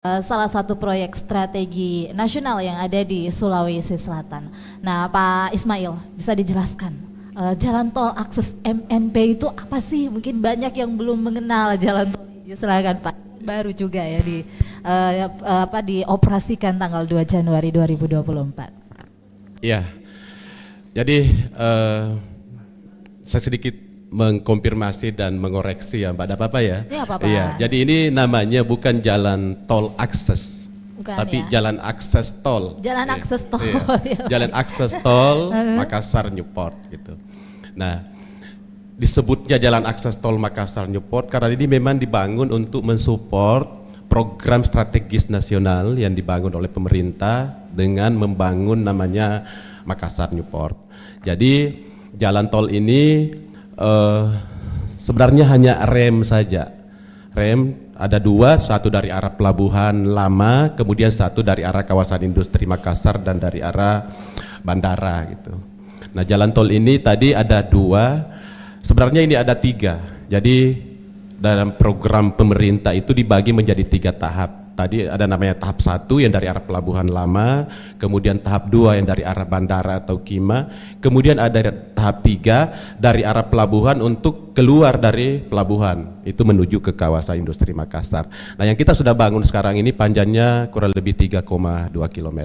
Salah satu proyek strategi nasional yang ada di Sulawesi Selatan. Nah, Pak Ismail, bisa dijelaskan jalan tol akses MNP itu apa sih? Mungkin banyak yang belum mengenal jalan tol ini. Silakan Pak. Baru juga ya dioperasikan tanggal 2 Januari 2024. Ya, jadi saya sedikit mengkonfirmasi dan mengoreksi ya Mbak, ada apa-apa ya? Ya, apa-apa. Iya, jadi ini namanya bukan jalan tol akses, bukan, tapi ya? jalan akses tol. Jalan Iya, akses tol. iya. Jalan akses tol Makassar Newport gitu. Nah, disebutnya jalan akses tol Makassar Newport karena ini memang dibangun untuk mensupport program strategis nasional yang dibangun oleh pemerintah dengan membangun namanya Makassar Newport. Jadi jalan tol ini sebenarnya hanya rem saja. Rem ada dua, satu dari arah pelabuhan lama, kemudian satu dari arah kawasan industri Makassar dan dari arah bandara gitu. Nah, jalan tol ini tadi ada dua, sebenarnya ini ada tiga. Jadi dalam program pemerintah itu dibagi menjadi tiga tahap. Tadi ada namanya tahap 1 yang dari arah pelabuhan lama, kemudian tahap 2 yang dari arah bandara atau Kima, kemudian ada tahap 3 dari arah pelabuhan untuk keluar dari pelabuhan, itu menuju ke kawasan industri Makassar. Nah, yang kita sudah bangun sekarang ini panjangnya kurang lebih 3,2 km.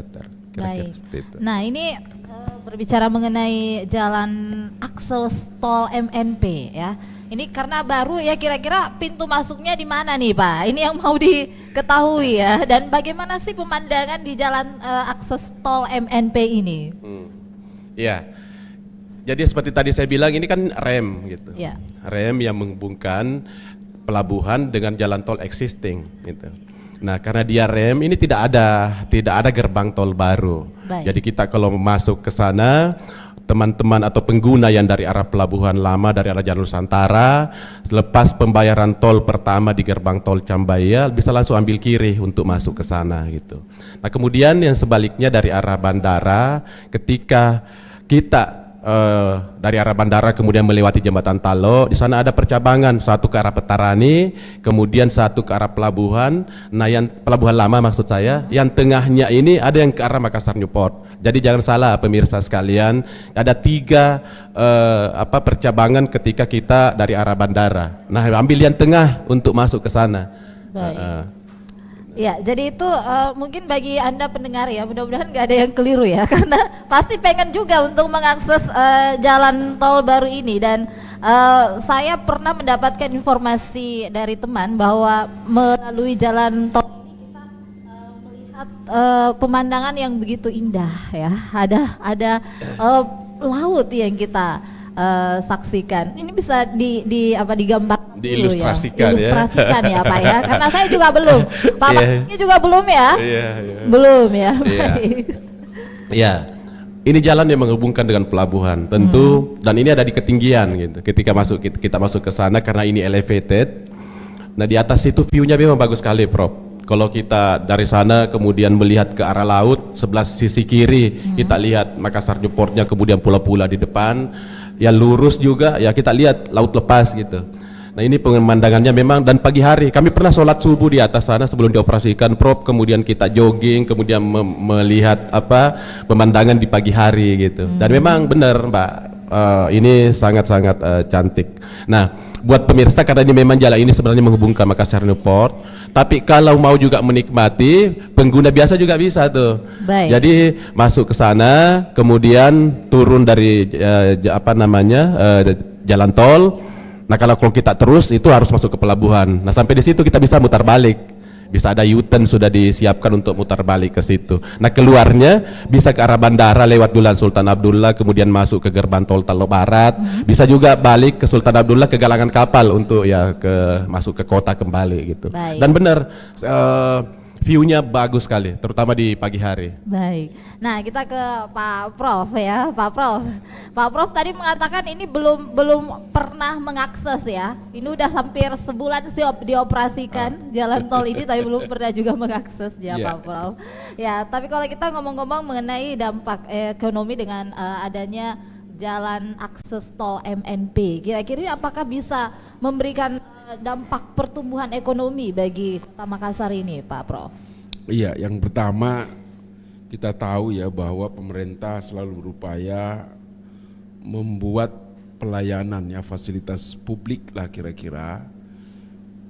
Baik. Nah, ini berbicara mengenai jalan akses tol MNP ya. Ini karena baru ya, kira-kira pintu masuknya di mana nih Pak? Ini yang mau diketahui ya. Dan bagaimana sih pemandangan di jalan akses tol MNP ini? Ya, jadi seperti tadi saya bilang ini kan rem gitu. Ya. Rem yang menghubungkan pelabuhan dengan jalan tol existing gitu. Nah, karena dia rem ini tidak ada gerbang tol baru. Baik. Jadi kita kalau masuk ke sana, teman-teman atau pengguna yang dari arah pelabuhan lama, dari arah Jalan Nusantara, selepas pembayaran tol pertama di gerbang tol Cambaya bisa langsung ambil kiri untuk masuk ke sana gitu. Nah, kemudian yang sebaliknya dari arah bandara, ketika kita dari arah bandara kemudian melewati jembatan Talo, di sana ada percabangan, satu ke arah Petarani, kemudian satu ke arah pelabuhan. Nah, yang pelabuhan lama maksud saya, yang tengahnya ini ada yang ke arah Makassar Newport. Jadi jangan salah pemirsa sekalian, ada tiga percabangan ketika kita dari arah bandara. Nah, ambil yang tengah untuk masuk ke sana. Baik. Ya, jadi itu mungkin bagi Anda pendengar ya, mudah-mudahan nggak ada yang keliru ya, karena pasti pengen juga untuk mengakses jalan tol baru ini. Dan saya pernah mendapatkan informasi dari teman bahwa melalui jalan tol ini kita melihat pemandangan yang begitu indah ya, ada laut yang kita saksikan. Ini bisa digambar, diilustrasikan ya. Ilustrasikan ya Pak ya, karena saya juga belum. Pak Paknya juga belum ya? Belum ya. Iya. Ini jalan yang menghubungkan dengan pelabuhan tentu, dan ini ada di ketinggian gitu. Ketika kita masuk ke sana karena ini elevated. Nah, di atas itu view-nya memang bagus sekali, Prof. Kalau kita dari sana kemudian melihat ke arah laut, sebelah sisi kiri kita lihat Makassar Newportnya, kemudian pulau-pulau di depan, ya lurus juga ya kita lihat laut lepas gitu. Nah, ini pemandangannya memang, dan pagi hari kami pernah sholat subuh di atas sana sebelum dioperasikan, Prof. Kemudian kita jogging, kemudian melihat pemandangan di pagi hari gitu. Dan memang benar Mbak, ini sangat-sangat cantik. Nah, buat pemirsa, karena ini memang jalan ini sebenarnya menghubungkan Makassar Newport, tapi kalau mau juga menikmati, pengguna biasa juga bisa tuh. Baik. Jadi masuk ke sana, kemudian turun dari jalan tol. Nah, kalau kita terus itu harus masuk ke pelabuhan. Nah, sampai di situ kita bisa mutar balik. Bisa ada U-turn sudah disiapkan untuk mutar balik ke situ. Nah, keluarnya bisa ke arah bandara lewat Dulan Sultan Abdullah, kemudian masuk ke gerbang tol Talo Barat. Bisa juga balik ke Sultan Abdullah ke galangan kapal untuk masuk ke kota kembali gitu. Baik. Dan benar view-nya bagus sekali, terutama di pagi hari. Baik. Nah, kita ke Pak Prof ya, Pak Prof. Pak Prof tadi mengatakan ini belum pernah mengakses ya. Ini udah hampir sebulan sih dioperasikan jalan tol ini, tapi belum pernah juga mengakses ya Pak Prof. Ya, tapi kalau kita ngomong-ngomong mengenai dampak ekonomi dengan adanya jalan akses tol MNP, kira-kira apakah bisa memberikan dampak pertumbuhan ekonomi bagi Kota Makassar ini, Pak Prof? Iya, yang pertama kita tahu ya bahwa pemerintah selalu berupaya membuat pelayanan ya, fasilitas publik lah kira-kira,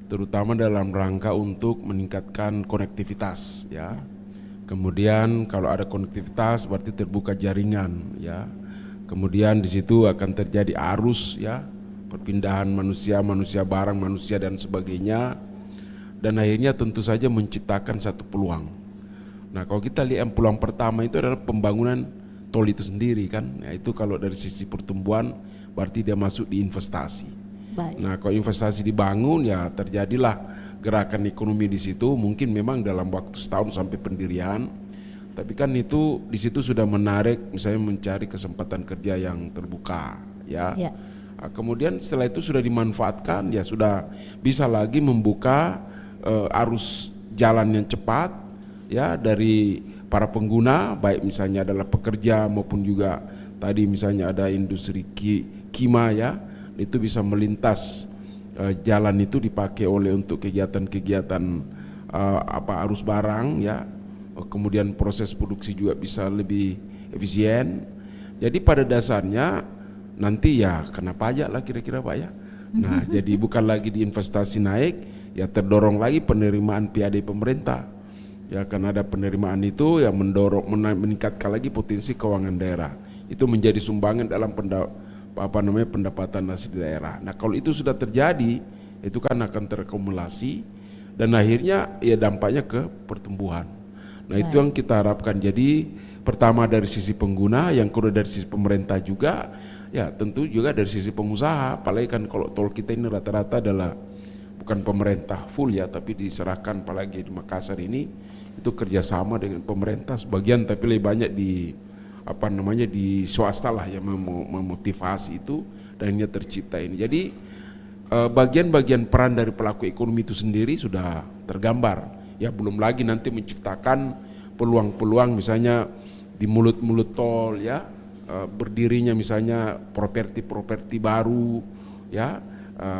terutama dalam rangka untuk meningkatkan konektivitas ya. Kemudian kalau ada konektivitas berarti terbuka jaringan ya. Kemudian di situ akan terjadi arus ya, perpindahan manusia, barang, manusia dan sebagainya. Dan akhirnya tentu saja menciptakan satu peluang. Nah kalau kita lihat peluang pertama itu adalah pembangunan tol itu sendiri kan. Ya, itu kalau dari sisi pertumbuhan berarti dia masuk di investasi. Baik. Nah kalau investasi dibangun ya terjadilah gerakan ekonomi di situ. Mungkin memang dalam waktu setahun sampai pendirian. Tapi kan itu di situ sudah menarik misalnya mencari kesempatan kerja yang terbuka ya. Ya. Nah, kemudian setelah itu sudah dimanfaatkan ya sudah bisa lagi membuka arus jalan yang cepat ya dari para pengguna, baik misalnya adalah pekerja maupun juga tadi misalnya ada industri kima ya, itu bisa melintas jalan itu dipakai oleh untuk kegiatan-kegiatan arus barang ya. Kemudian proses produksi juga bisa lebih efisien. Jadi pada dasarnya nanti ya kena pajak lah kira-kira Pak ya. Nah jadi bukan lagi di investasi naik, ya terdorong lagi penerimaan PAD pemerintah. Ya karena ada penerimaan itu ya mendorong meningkatkan lagi potensi keuangan daerah. Itu menjadi sumbangan dalam pendapatan asli daerah. Nah kalau itu sudah terjadi, itu kan akan terakumulasi dan akhirnya ya dampaknya ke pertumbuhan. Nah itu yang kita harapkan. Jadi pertama dari sisi pengguna, yang kedua dari sisi pemerintah juga, ya tentu juga dari sisi pengusaha. Apalagi kan kalau tol kita ini rata-rata adalah bukan pemerintah full ya, tapi diserahkan apalagi di Makassar ini itu kerjasama dengan pemerintah sebagian, tapi lebih banyak di di swasta lah yang memotivasi itu dan ini tercipta ini. Jadi bagian-bagian peran dari pelaku ekonomi itu sendiri sudah tergambar. Ya belum lagi nanti menciptakan peluang-peluang misalnya di mulut-mulut tol ya, berdirinya misalnya properti baru ya,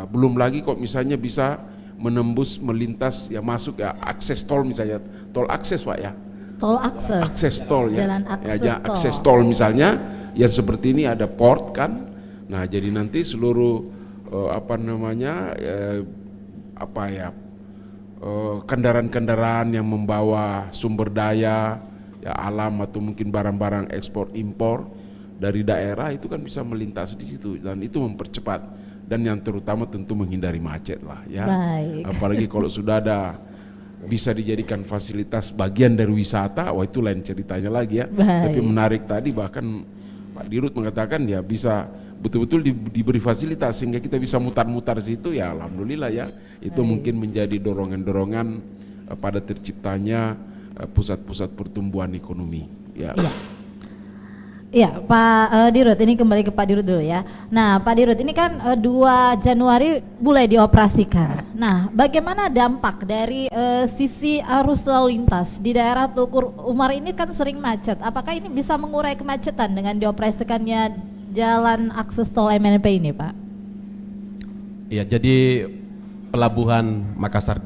belum lagi kok misalnya bisa menembus melintas ya masuk ya akses tol misalnya, tol akses Pak ya. Tol akses. Akses tol ya. Jalan akses ya, tol. akses tol misalnya yang seperti ini ada port kan. Nah, jadi nanti seluruh kendaraan-kendaraan yang membawa sumber daya ya alam atau mungkin barang-barang ekspor impor dari daerah itu kan bisa melintas di situ dan itu mempercepat dan yang terutama tentu menghindari macet lah ya. Baik. Apalagi kalau sudah ada bisa dijadikan fasilitas bagian dari wisata, wah itu lain ceritanya lagi ya. Baik. Tapi menarik tadi bahkan Pak Dirut mengatakan ya bisa betul-betul diberi fasilitas sehingga kita bisa mutar-mutar situ ya alhamdulillah ya. Itu mungkin menjadi dorongan-dorongan pada terciptanya pusat-pusat pertumbuhan ekonomi ya. Iya. Iya, Pak Dirut, ini kembali ke Pak Dirut dulu ya. Nah, Pak Dirut, ini kan 2 Januari mulai dioperasikan. Nah, bagaimana dampak dari sisi arus lalu lintas di daerah Tukur Umar ini kan sering macet. Apakah ini bisa mengurai kemacetan dengan dioperasikannya jalan akses tol MNP ini, Pak? Ya, jadi pelabuhan Makassar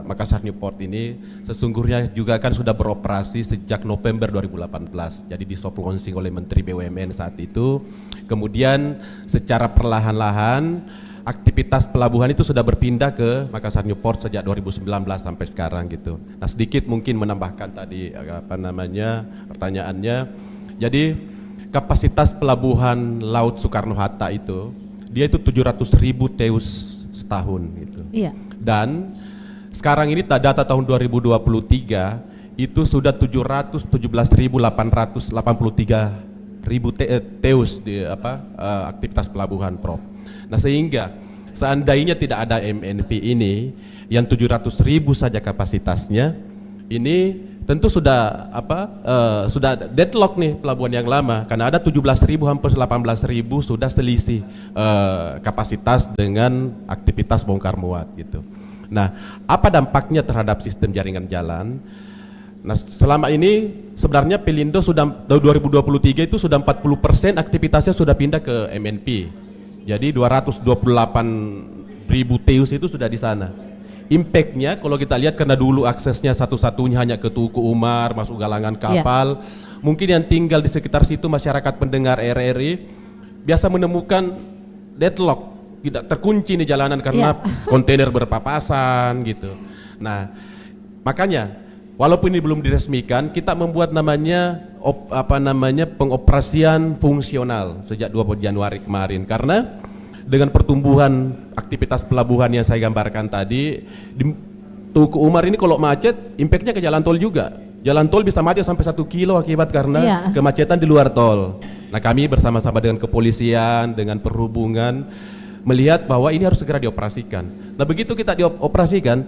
Makassar Newport ini sesungguhnya juga kan sudah beroperasi sejak November 2018. Jadi soft launching oleh Menteri BUMN saat itu. Kemudian secara perlahan-lahan aktivitas pelabuhan itu sudah berpindah ke Makassar Newport sejak 2019 sampai sekarang gitu. Nah, sedikit mungkin menambahkan tadi pertanyaannya. Jadi kapasitas pelabuhan Laut Soekarno-Hatta itu dia itu 700.000 TEUs setahun gitu. Iya. Dan sekarang ini data tahun 2023 itu sudah 717.883 TEUs di aktivitas pelabuhan Prof. Nah, sehingga seandainya tidak ada MNP ini yang 700.000 saja kapasitasnya, ini tentu sudah sudah deadlock nih pelabuhan yang lama karena ada 17.000 hampir 18.000 sudah selisih kapasitas dengan aktivitas bongkar muat gitu. Nah, apa dampaknya terhadap sistem jaringan jalan? Nah, selama ini sebenarnya Pelindo sudah 2023 itu sudah 40% aktivitasnya sudah pindah ke MNP. Jadi 228.000 TEUs itu sudah di sana. impactnya kalau kita lihat karena dulu aksesnya satu-satunya hanya ke Tuku Umar, masuk galangan kapal, mungkin yang tinggal di sekitar situ masyarakat pendengar RRI biasa menemukan deadlock, tidak terkunci di jalanan karena kontainer berpapasan gitu. Nah, makanya walaupun ini belum diresmikan, kita membuat namanya pengoperasian fungsional sejak 20 Januari kemarin karena dengan pertumbuhan aktivitas pelabuhan yang saya gambarkan tadi, di Tuku Umar ini kalau macet, impactnya ke jalan tol juga. Jalan tol bisa macet sampai 1 kilo akibat karena kemacetan di luar tol. Nah, kami bersama-sama dengan kepolisian, dengan perhubungan, melihat bahwa ini harus segera dioperasikan. Nah, begitu kita dioperasikan,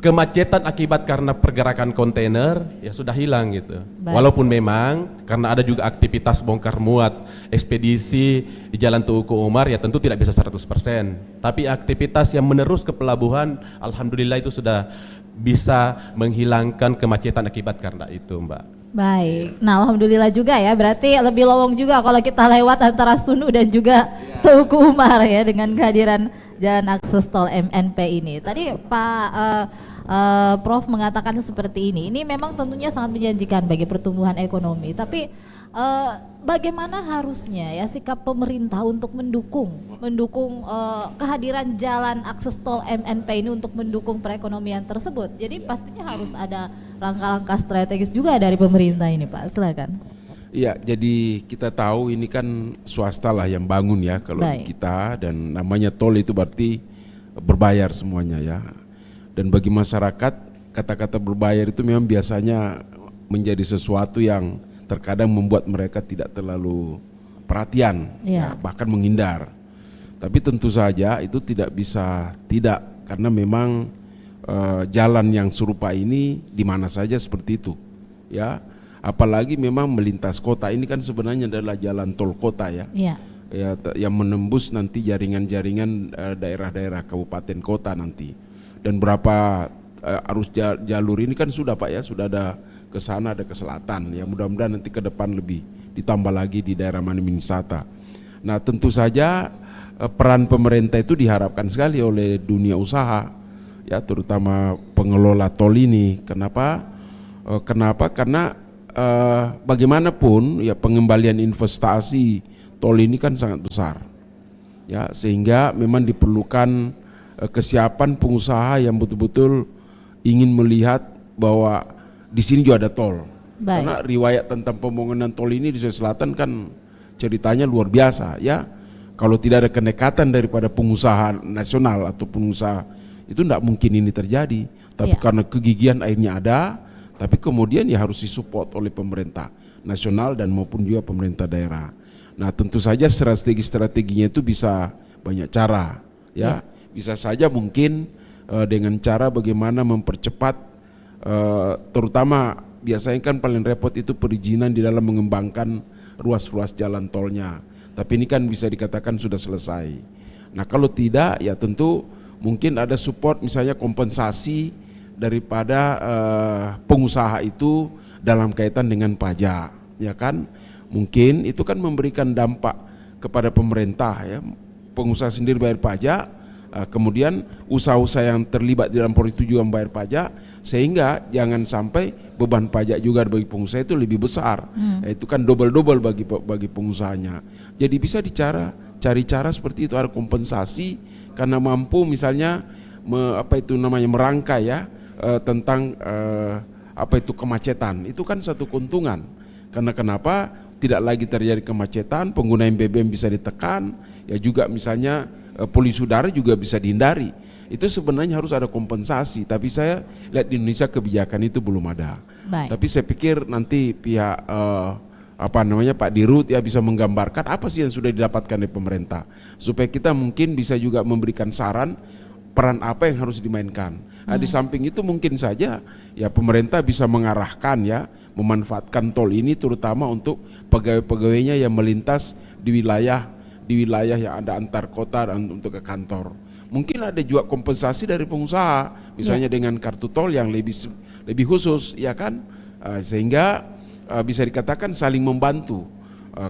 kemacetan akibat karena pergerakan kontainer ya sudah hilang gitu. Walaupun memang karena ada juga aktivitas bongkar muat ekspedisi di Jalan Tuku Umar ya tentu tidak bisa 100%. Tapi aktivitas yang menerus ke pelabuhan alhamdulillah itu sudah bisa menghilangkan kemacetan akibat karena itu, Mbak. Baik, nah alhamdulillah juga ya, berarti lebih lowong juga kalau kita lewat antara Sunu dan juga Tuku Umar ya dengan kehadiran jalan akses tol MNP ini. Tadi Prof mengatakan seperti ini memang tentunya sangat menjanjikan bagi pertumbuhan ekonomi, tapi bagaimana harusnya ya sikap pemerintah untuk mendukung kehadiran jalan akses tol MNP ini untuk mendukung perekonomian tersebut. Jadi pastinya harus ada langkah-langkah strategis juga dari pemerintah ini, Pak. Silakan. Iya, jadi kita tahu ini kan swasta lah yang bangun ya kalau kita, dan namanya tol itu berarti berbayar semuanya ya. Dan bagi masyarakat kata-kata berbayar itu memang biasanya menjadi sesuatu yang terkadang membuat mereka tidak terlalu perhatian, ya, bahkan menghindar. Tapi tentu saja itu tidak bisa tidak, karena memang jalan yang serupa ini di mana saja seperti itu, ya. Apalagi memang melintas kota, ini kan sebenarnya adalah jalan tol kota ya, ya yang menembus nanti jaringan-jaringan daerah-daerah kabupaten kota nanti. Dan berapa arus jalur ini kan sudah Pak ya, sudah ada ke sana, ada ke selatan ya, mudah-mudahan nanti ke depan lebih ditambah lagi di daerah Manimisata. Nah, tentu saja peran pemerintah itu diharapkan sekali oleh dunia usaha ya, terutama pengelola tol ini. Kenapa? Karena bagaimanapun ya pengembalian investasi tol ini kan sangat besar ya, sehingga memang diperlukan kesiapan pengusaha yang betul-betul ingin melihat bahwa di sini juga ada tol. Karena riwayat tentang pembangunan tol ini di Sulawesi Selatan kan ceritanya luar biasa ya. Kalau tidak ada kenekatan daripada pengusaha nasional atau pengusaha itu tidak mungkin ini terjadi. Tapi karena kegigihan akhirnya ada, tapi kemudian ya harus disupport oleh pemerintah nasional dan maupun juga pemerintah daerah. Nah, tentu saja strategi-strateginya itu bisa banyak cara ya. Bisa saja mungkin dengan cara bagaimana mempercepat, terutama biasanya kan paling repot itu perizinan di dalam mengembangkan ruas-ruas jalan tolnya. Tapi ini kan bisa dikatakan sudah selesai. Nah, kalau tidak ya tentu mungkin ada support, misalnya kompensasi daripada pengusaha itu dalam kaitan dengan pajak, ya kan? Mungkin itu kan memberikan dampak kepada pemerintah ya. Pengusaha sendiri bayar pajak, kemudian usaha-usaha yang terlibat di dalam proses itu juga membayar pajak, sehingga jangan sampai beban pajak juga bagi pengusaha itu lebih besar. Itu kan double-double bagi pengusahanya. Jadi bisa cari cara seperti itu, ada kompensasi karena mampu misalnya merangkai ya tentang kemacetan. Itu kan satu keuntungan. Karena kenapa? Tidak lagi terjadi kemacetan, pengguna BBM bisa ditekan, ya juga misalnya polusi udara juga bisa dihindari. Itu sebenarnya harus ada kompensasi, tapi saya lihat di Indonesia kebijakan itu belum ada. Tapi saya pikir nanti pihak Pak Dirut ya bisa menggambarkan apa sih yang sudah didapatkan dari pemerintah, supaya kita mungkin bisa juga memberikan saran peran apa yang harus dimainkan. Nah, di samping itu mungkin saja ya pemerintah bisa mengarahkan ya, memanfaatkan tol ini terutama untuk pegawai-pegawainya yang melintas di wilayah yang ada antar kota dan untuk ke kantor. Mungkin ada juga kompensasi dari pengusaha, misalnya dengan kartu tol yang lebih khusus, ya kan, sehingga bisa dikatakan saling membantu.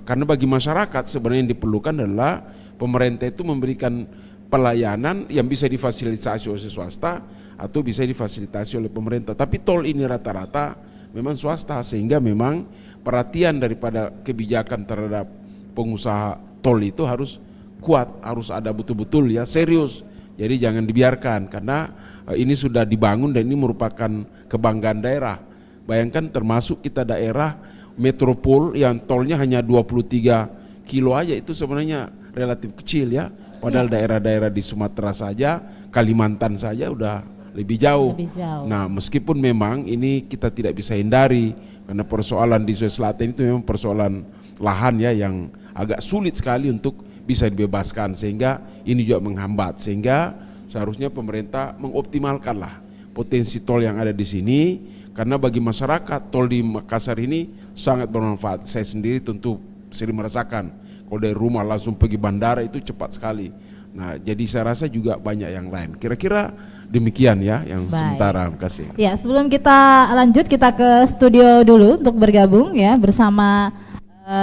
Karena bagi masyarakat sebenarnya yang diperlukan adalah pemerintah itu memberikan pelayanan yang bisa difasilitasi oleh swasta atau bisa difasilitasi oleh pemerintah. Tapi tol ini rata-rata memang swasta, sehingga memang perhatian daripada kebijakan terhadap pengusaha tol itu harus kuat, harus ada betul-betul ya, serius. Jadi jangan dibiarkan, karena ini sudah dibangun dan ini merupakan kebanggaan daerah. Bayangkan termasuk kita daerah metropol yang tolnya hanya 23 kilo aja, itu sebenarnya relatif kecil ya. Padahal daerah-daerah di Sumatera saja, Kalimantan saja udah lebih jauh. Nah, meskipun memang ini kita tidak bisa hindari, karena persoalan di Sulawesi Selatan itu memang persoalan lahan ya yang agak sulit sekali untuk bisa dibebaskan, sehingga ini juga menghambat, sehingga seharusnya pemerintah mengoptimalkanlah potensi tol yang ada di sini, karena bagi masyarakat tol di Makassar ini sangat bermanfaat. Saya sendiri tentu sering merasakan kalau dari rumah langsung pergi bandara itu cepat sekali. Nah, jadi saya rasa juga banyak yang lain. Kira-kira demikian ya yang sementara. Terima kasih. Ya, sebelum kita lanjut, kita ke studio dulu untuk bergabung ya bersama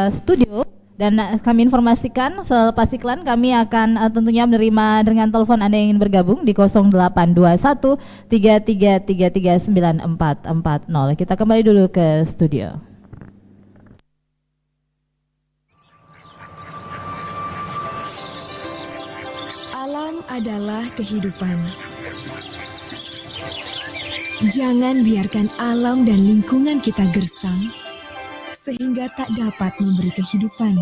studio. Dan kami informasikan selepas iklan kami akan tentunya menerima dengan telepon Anda yang ingin bergabung di 0821 3333 9440. Kita kembali dulu ke studio. Alam adalah kehidupan. Jangan biarkan alam dan lingkungan kita gersang sehingga tak dapat memberi kehidupan.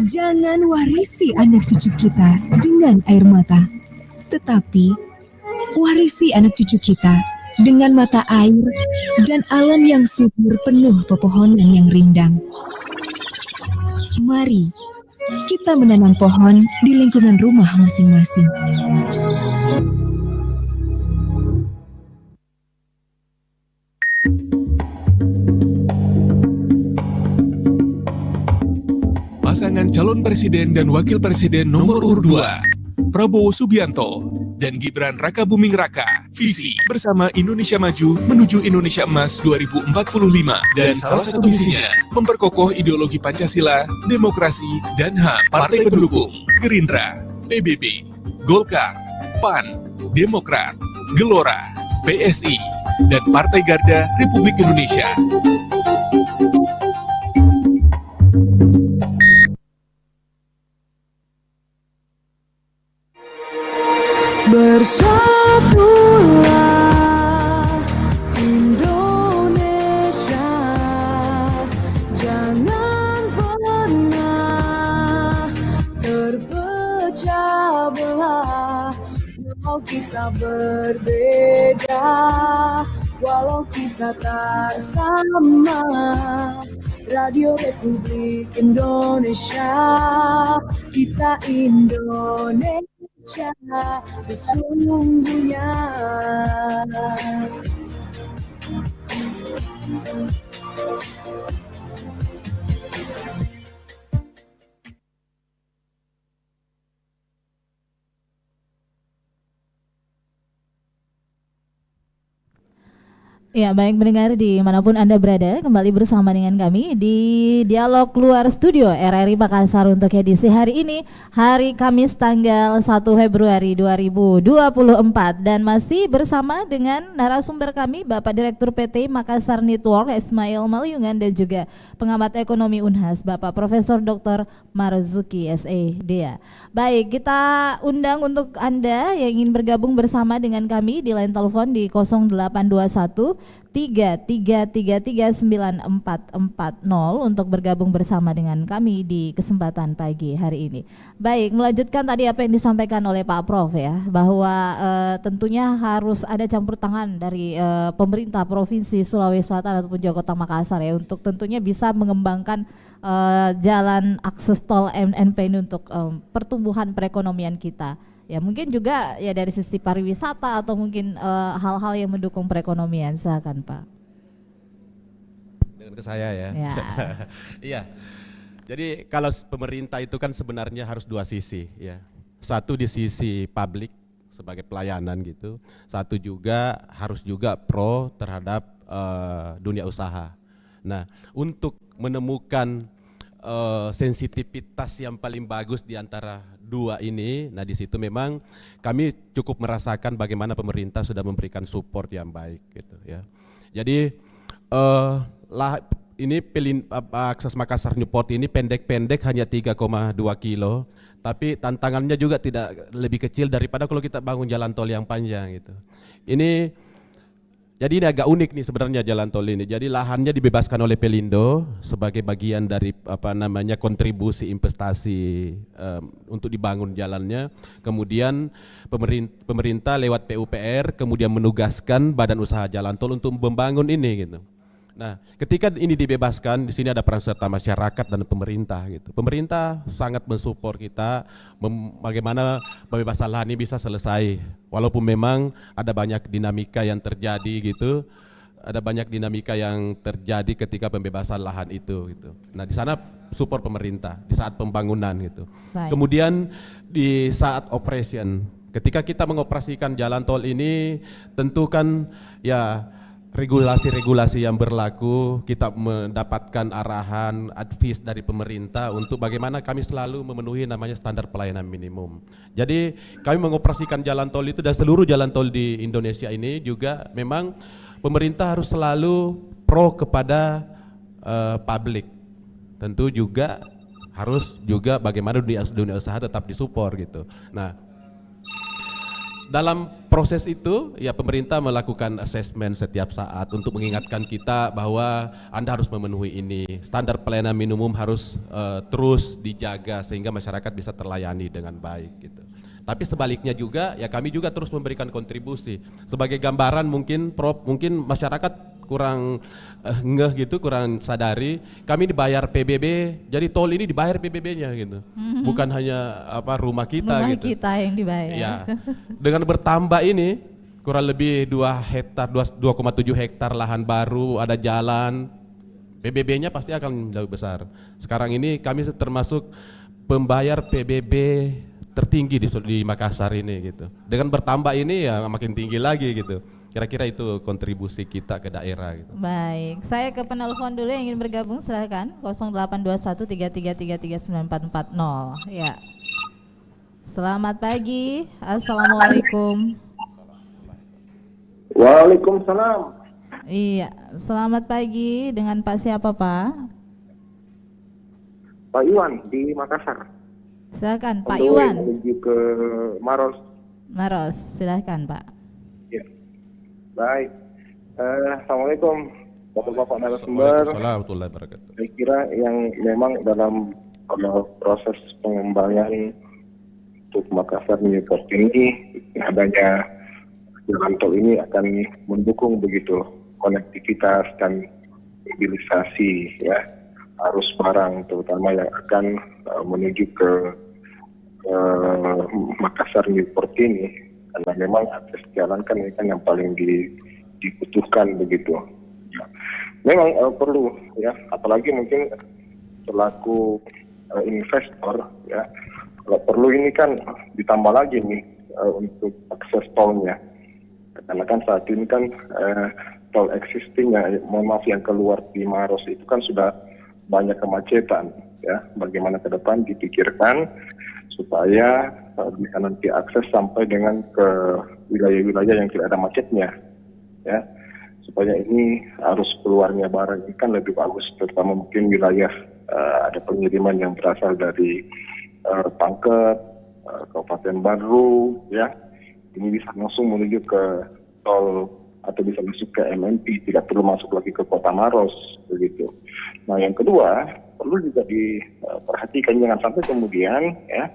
Jangan warisi anak cucu kita dengan air mata, tetapi warisi anak cucu kita dengan mata air dan alam yang subur penuh pepohonan yang rindang. Mari kita menanam pohon di lingkungan rumah masing-masing. Pasangan calon presiden dan wakil presiden nomor urut 2, Prabowo Subianto dan Gibran Rakabuming Raka, visi bersama Indonesia Maju menuju Indonesia Emas 2045, dan salah satu visinya memperkokoh ideologi Pancasila, demokrasi, dan HAM. Partai pendukung Gerindra, PBB, Golkar, PAN, Demokrat, Gelora, PSI, dan Partai Garda Republik Indonesia. Bersatulah Indonesia, jangan pernah terpecah belah. Walau kita berbeda, walau kita tak sama, Radio Republik Indonesia, kita Indonesia sesungguhnya. Ya, baik pendengar dimanapun Anda berada, kembali bersama dengan kami di Dialog Luar Studio RRI Makassar untuk edisi hari ini, hari Kamis tanggal 1 Februari 2024, dan masih bersama dengan narasumber kami, Bapak Direktur PT Makassar Network Ismail Malyungan, dan juga pengamat ekonomi Unhas, Bapak Profesor Dr. Marzuki S.E. Dea. Baik, kita undang untuk Anda yang ingin bergabung bersama dengan kami di line telepon di 0821 3333940 untuk bergabung bersama dengan kami di kesempatan pagi hari ini. Baik, melanjutkan tadi apa yang disampaikan oleh Pak Prof ya, bahwa tentunya harus ada campur tangan dari pemerintah Provinsi Sulawesi Selatan ataupun juga Kota Makassar ya, untuk tentunya bisa mengembangkan jalan akses tol MNP ini untuk pertumbuhan perekonomian kita. Ya, mungkin juga ya dari sisi pariwisata atau mungkin hal-hal yang mendukung perekonomian. Silakan Pak. Dengan ke saya ya. Ya. Iya. Jadi kalau pemerintah itu kan sebenarnya harus dua sisi ya. Satu di sisi publik sebagai pelayanan gitu. Satu juga harus juga pro terhadap dunia usaha. Nah, untuk menemukan sensitivitas yang paling bagus di antara 2 ini, nah di situ memang kami cukup merasakan bagaimana pemerintah sudah memberikan support yang baik gitu ya. Jadi akses Makassar Newport ini pendek-pendek hanya 3,2 kilo, tapi tantangannya juga tidak lebih kecil daripada kalau kita bangun jalan tol yang panjang gitu. Jadi ini agak unik nih sebenarnya jalan tol ini. Jadi lahannya dibebaskan oleh Pelindo sebagai bagian dari kontribusi investasi untuk dibangun jalannya. Kemudian pemerintah lewat PUPR kemudian menugaskan Badan Usaha Jalan Tol untuk membangun ini gitu. Nah, ketika ini dibebaskan, di sini ada peran serta masyarakat dan pemerintah gitu. Pemerintah sangat mensupport kita bagaimana pembebasan lahan ini bisa selesai. Walaupun memang ada banyak dinamika yang terjadi gitu. Ada banyak dinamika yang terjadi ketika pembebasan lahan itu gitu. Nah, di sana support pemerintah di saat pembangunan gitu. Baik. Kemudian di saat operation, ketika kita mengoperasikan jalan tol ini tentu kan ya regulasi-regulasi yang berlaku, kita mendapatkan arahan, advice dari pemerintah untuk bagaimana kami selalu memenuhi namanya standar pelayanan minimum. Jadi kami mengoperasikan jalan tol itu dan seluruh jalan tol di Indonesia ini juga memang pemerintah harus selalu pro kepada publik. Tentu juga harus juga bagaimana dunia usaha tetap disupport gitu. Nah, dalam proses itu, ya pemerintah melakukan assessment setiap saat untuk mengingatkan kita bahwa Anda harus memenuhi ini. Standar pelayanan minimum harus terus dijaga sehingga masyarakat bisa terlayani dengan baik gitu. Tapi sebaliknya juga, ya kami juga terus memberikan kontribusi. Sebagai gambaran mungkin masyarakat kurang ngeh gitu, kurang sadari, kami dibayar PBB, jadi tol ini dibayar PBB-nya gitu. Bukan hanya rumah kita Rumah gitu. kita yang dibayar. Ya. Dengan bertambah ini kurang lebih 2,7 hektar lahan baru, ada jalan, PBB-nya pasti akan jauh besar. Sekarang ini kami termasuk pembayar PBB tertinggi di Makassar ini gitu. Dengan bertambah ini ya makin tinggi lagi gitu. Kira-kira itu kontribusi kita ke daerah gitu. Baik, saya ke penelpon dulu yang ingin bergabung, silakan 082133339440. Ya. Selamat pagi. Assalamualaikum. Waalaikumsalam. Iya, selamat pagi. Dengan Pak siapa, Pak? Pak Iwan di Makassar. Silakan, Pak On the way Iwan. menuju ke Maros. Maros, silakan, Pak. Ya. Baik. Assalamualaikum Bapak-bapak narasumber. Waalaikumsalam warahmatullahi wabarakatuh. Saya kira yang memang dalam proses pengembangan untuk Makassar Newport ini, adanya jalan tol ini akan mendukung begitu konektivitas dan mobilisasi ya arus barang terutama yang akan menuju ke Makassar Newport ini, karena memang akses jalan kan ini kan yang paling dibutuhkan begitu. Ya. Memang perlu ya, apalagi mungkin selaku investor ya, kalau perlu ini kan ditambah lagi nih untuk akses tolnya, karena kan saat ini kan tol existing ya, mohon maaf yang keluar di Maros itu kan sudah banyak kemacetan ya. Bagaimana ke depan dipikirkan supaya bisa nanti akses sampai dengan ke wilayah-wilayah yang tidak ada macetnya ya, supaya ini arus keluarnya barang ini kan lebih bagus, terutama mungkin wilayah ada pengiriman yang berasal dari Pangkep, Kabupaten Baru ya, ini bisa langsung menuju ke tol atau bisa masuk ke MMP, tidak perlu masuk lagi ke Kota Maros begitu. Nah yang kedua perlu juga diperhatikan jangan sampai kemudian ya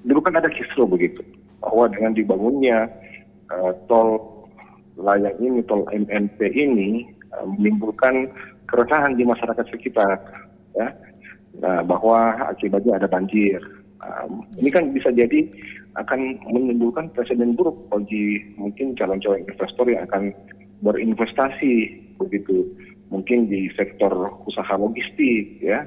dulu kan ada kisru begitu bahwa dengan dibangunnya tol layang ini, tol MMP ini menimbulkan keresahan di masyarakat sekitar ya. Nah, bahwa akibatnya ada banjir. Ini kan bisa jadi akan menimbulkan presiden buruk bagi mungkin calon-calon investor yang akan berinvestasi begitu, mungkin di sektor usaha logistik ya.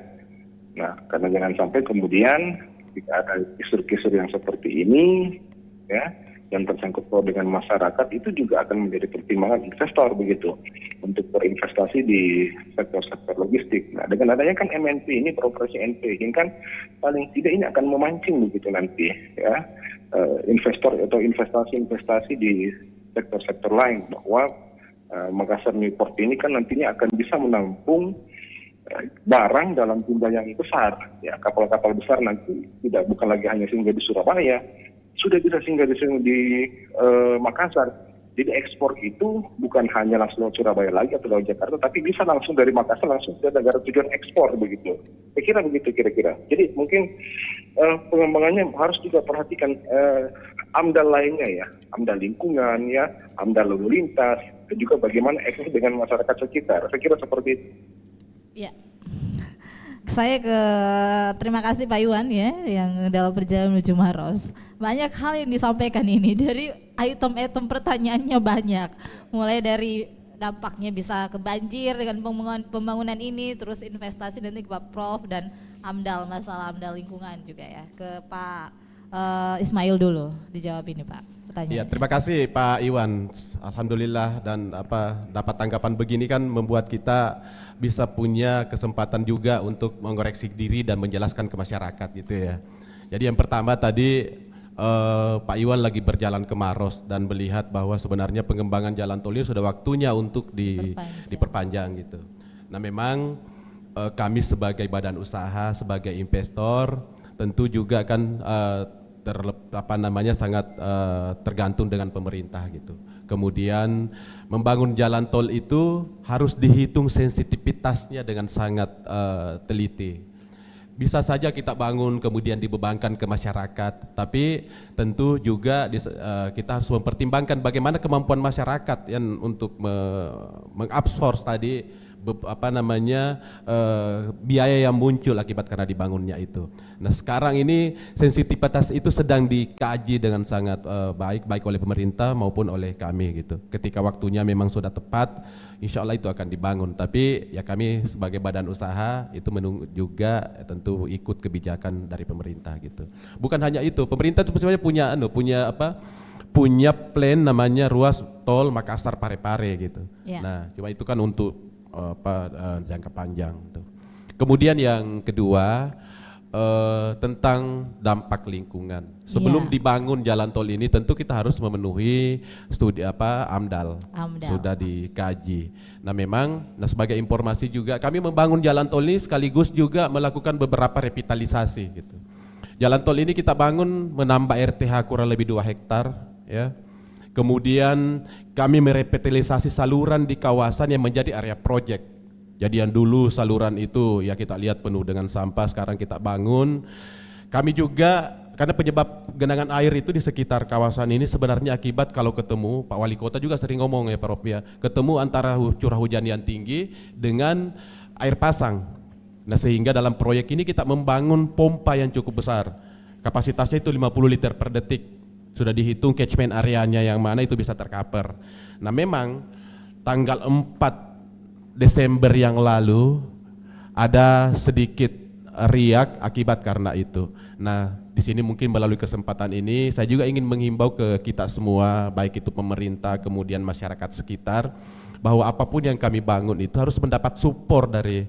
Nah, karena jangan sampai kemudian jika ada kisur-kisur yang seperti ini ya, yang tersangkut paut dengan masyarakat itu juga akan menjadi pertimbangan investor begitu untuk berinvestasi di sektor-sektor logistik. Nah, dengan adanya kan MNP ini beroperasi NP, ini kan paling tidak ini akan memancing begitu nanti ya investor atau investasi-investasi di sektor-sektor lain, bahwa Makassar Newport ini kan nantinya akan bisa menampung barang dalam jumlah yang besar. Ya, kapal-kapal besar nanti bukan lagi hanya singgah di Surabaya, sudah bisa singgah di Makassar. Jadi ekspor itu bukan hanya langsung lewat Surabaya lagi atau lewat Jakarta, tapi bisa langsung dari Makassar langsung ke negara tujuan ekspor begitu. Saya kira begitu kira-kira. Jadi mungkin pengembangannya harus juga perhatikan AMDAL lainnya ya, AMDAL lingkungan ya, AMDAL lalu lintas, dan juga bagaimana ekspor dengan masyarakat sekitar. Saya kira seperti itu. Ya. Terima kasih Pak Iwan ya yang dalam perjalanan menuju Maros. Banyak hal yang disampaikan ini, dari item-item pertanyaannya banyak. Mulai dari dampaknya bisa ke banjir dengan pembangunan ini, terus investasi nanti ke Pak Prof, dan AMDAL, masalah AMDAL lingkungan juga ya. Ke Pak Ismail dulu dijawab ini Pak. Ya, terima kasih Pak Iwan. Alhamdulillah, dan dapat tanggapan begini kan membuat kita bisa punya kesempatan juga untuk mengoreksi diri dan menjelaskan ke masyarakat gitu ya. Jadi yang pertama tadi Pak Iwan lagi berjalan ke Maros dan melihat bahwa sebenarnya pengembangan jalan tol ini sudah waktunya untuk diperpanjang gitu. Nah, memang kami sebagai badan usaha, sebagai investor tentu juga kan sangat tergantung dengan pemerintah gitu. Kemudian membangun jalan tol itu harus dihitung sensitivitasnya dengan sangat teliti. Bisa saja kita bangun kemudian dibebankan ke masyarakat, tapi tentu juga kita harus mempertimbangkan bagaimana kemampuan masyarakat yang untuk mengabsorb tadi biaya yang muncul akibat karena dibangunnya itu. Nah, sekarang ini sensitivitas itu sedang dikaji dengan sangat baik oleh pemerintah maupun oleh kami gitu. Ketika waktunya memang sudah tepat, insya Allah itu akan dibangun. Tapi ya kami sebagai badan usaha itu menunggu juga tentu ikut kebijakan dari pemerintah gitu. Bukan hanya itu, pemerintah itu sebenarnya punya plan namanya ruas tol Makassar Parepare gitu. Yeah. Nah, cuma itu kan untuk jangka panjang tuh. Kemudian yang kedua tentang dampak lingkungan. Sebelum dibangun jalan tol ini tentu kita harus memenuhi studi AMDAL. Sudah dikaji. Nah, memang sebagai informasi juga kami membangun jalan tol ini sekaligus juga melakukan beberapa revitalisasi gitu. Jalan tol ini kita bangun menambah RTH kurang lebih 2 hektar ya. Kemudian kami merevitalisasi saluran di kawasan yang menjadi area proyek. Jadi yang dulu saluran itu ya kita lihat penuh dengan sampah, sekarang kita bangun. Kami juga karena penyebab genangan air itu di sekitar kawasan ini sebenarnya akibat kalau ketemu, Pak Wali Kota juga sering ngomong ya Pak Rob ya, ketemu antara curah hujan yang tinggi dengan air pasang. Nah, sehingga dalam proyek ini kita membangun pompa yang cukup besar. Kapasitasnya itu 50 liter per detik. Sudah dihitung catchment areanya yang mana itu bisa tercover. Nah, memang tanggal 4 Desember yang lalu ada sedikit riak akibat karena itu. Nah, di sini mungkin melalui kesempatan ini saya juga ingin menghimbau ke kita semua, baik itu pemerintah kemudian masyarakat sekitar, bahwa apapun yang kami bangun itu harus mendapat support dari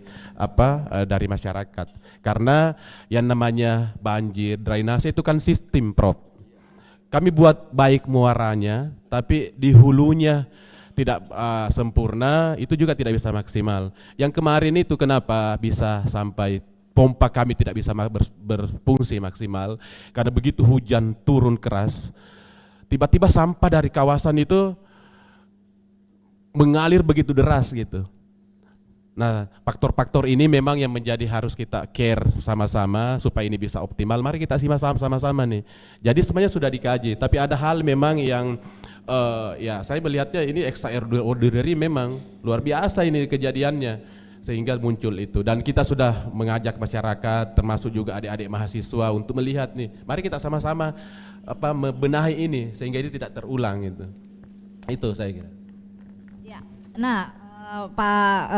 masyarakat. Karena yang namanya banjir, drainase itu kan sistem, Prof. Kami buat baik muaranya, tapi di hulunya tidak sempurna, itu juga tidak bisa maksimal. Yang kemarin itu kenapa bisa sampai pompa kami tidak bisa berfungsi maksimal, karena begitu hujan turun keras, tiba-tiba sampah dari kawasan itu mengalir begitu deras gitu. Nah, faktor-faktor ini memang yang menjadi harus kita care sama-sama supaya ini bisa optimal. Mari kita simak sama-sama nih. Jadi sebenarnya sudah dikaji, tapi ada hal memang yang ya saya melihatnya ini extraordinary, memang luar biasa ini kejadiannya sehingga muncul itu. Dan kita sudah mengajak masyarakat termasuk juga adik-adik mahasiswa untuk melihat nih. Mari kita sama-sama membenahi ini sehingga ini tidak terulang gitu. Itu saya kira. Ya. Nah, Pak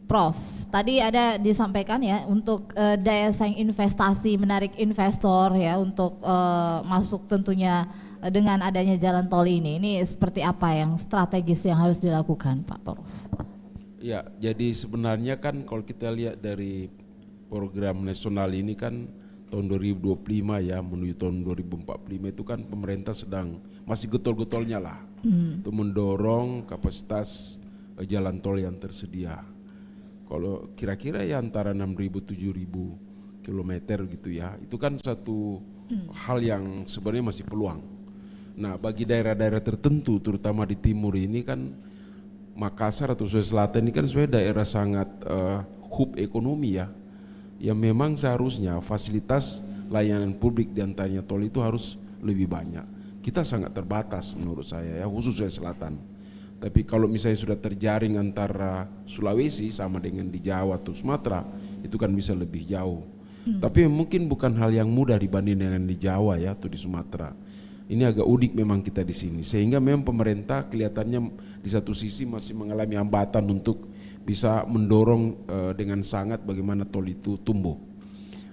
Prof, tadi ada disampaikan ya untuk daya saing investasi, menarik investor ya untuk masuk tentunya dengan adanya jalan tol ini. Ini seperti apa yang strategis yang harus dilakukan, Pak Prof? Ya, jadi sebenarnya kan kalau kita lihat dari program nasional ini kan tahun 2025 ya menuju tahun 2045 itu kan pemerintah sedang masih getol-getolnya lah untuk mendorong kapasitas jalan tol yang tersedia. Kalau kira-kira ya antara 6.000-7.000 kilometer gitu ya, itu kan satu hal yang sebenarnya masih peluang. Nah bagi daerah-daerah tertentu terutama di timur ini kan Makassar atau Sulawesi Selatan ini kan sebenarnya daerah sangat hub ekonomi ya, yang memang seharusnya fasilitas layanan publik di antaranya tol itu harus lebih banyak. Kita sangat terbatas menurut saya ya, khusus Sulawesi Selatan. Tapi kalau misalnya sudah terjaring antara Sulawesi sama dengan di Jawa atau Sumatera, itu kan bisa lebih jauh. Tapi mungkin bukan hal yang mudah dibanding dengan di Jawa ya atau di Sumatera. Ini agak unik memang kita di sini. Sehingga memang pemerintah kelihatannya di satu sisi masih mengalami hambatan untuk bisa mendorong dengan sangat bagaimana tol itu tumbuh.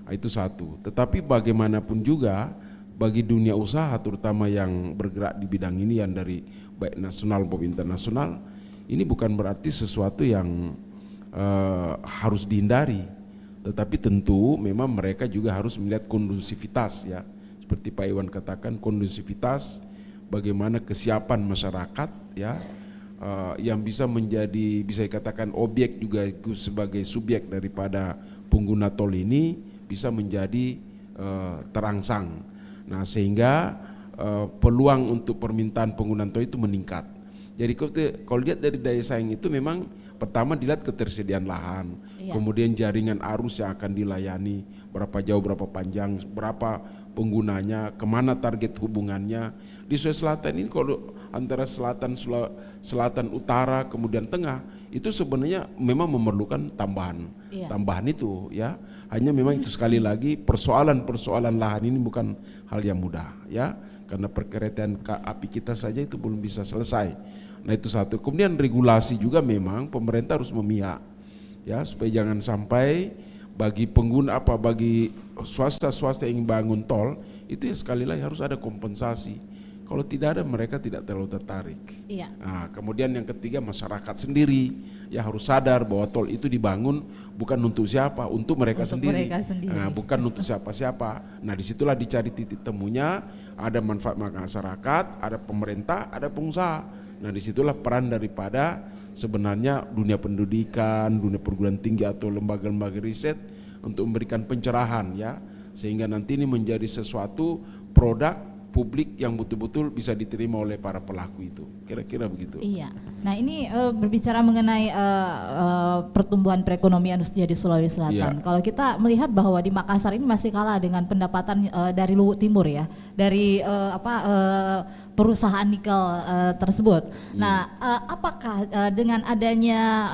Nah, itu satu. Tetapi bagaimanapun juga bagi dunia usaha terutama yang bergerak di bidang ini yang dari baik nasional maupun internasional, ini bukan berarti sesuatu yang harus dihindari, tetapi tentu memang mereka juga harus melihat kondusivitas ya, seperti Pak Iwan katakan kondusivitas, bagaimana kesiapan masyarakat ya, yang bisa menjadi bisa dikatakan objek juga sebagai subjek daripada pengguna tol ini bisa menjadi terangsang. Nah sehingga peluang untuk permintaan penggunaan tol itu meningkat. Jadi kalau lihat dari daya saing itu memang pertama dilihat ketersediaan lahan, kemudian jaringan arus yang akan dilayani, berapa jauh, berapa panjang, berapa penggunanya, kemana target hubungannya. Di Sulawesi Selatan ini kalau antara selatan utara kemudian tengah itu sebenarnya memang memerlukan tambahan itu ya. Hanya memang itu sekali lagi persoalan lahan ini bukan hal yang mudah ya, karena perkereta api kita saja itu belum bisa selesai. Nah itu satu. Kemudian regulasi juga memang pemerintah harus memihak ya, supaya jangan sampai bagi pengguna bagi swasta yang bangun tol itu ya sekali lagi harus ada kompensasi. Kalau tidak ada mereka tidak terlalu tertarik. Iya. Nah, kemudian yang ketiga masyarakat sendiri ya harus sadar bahwa tol itu dibangun bukan untuk siapa, untuk mereka sendiri. Nah, bukan untuk siapa-siapa. Nah disitulah dicari titik temunya, ada manfaat masyarakat, ada pemerintah, ada pengusaha. Nah disitulah peran daripada sebenarnya dunia pendidikan, dunia perguruan tinggi atau lembaga-lembaga riset untuk memberikan pencerahan ya, sehingga nanti ini menjadi sesuatu produk publik yang betul-betul bisa diterima oleh para pelaku itu, kira-kira begitu. Iya. Nah ini berbicara mengenai pertumbuhan perekonomian khususnya di Sulawesi Selatan. Kalau kita melihat bahwa di Makassar ini masih kalah dengan pendapatan dari Luwu Timur ya, dari perusahaan nikel tersebut. Nah apakah dengan adanya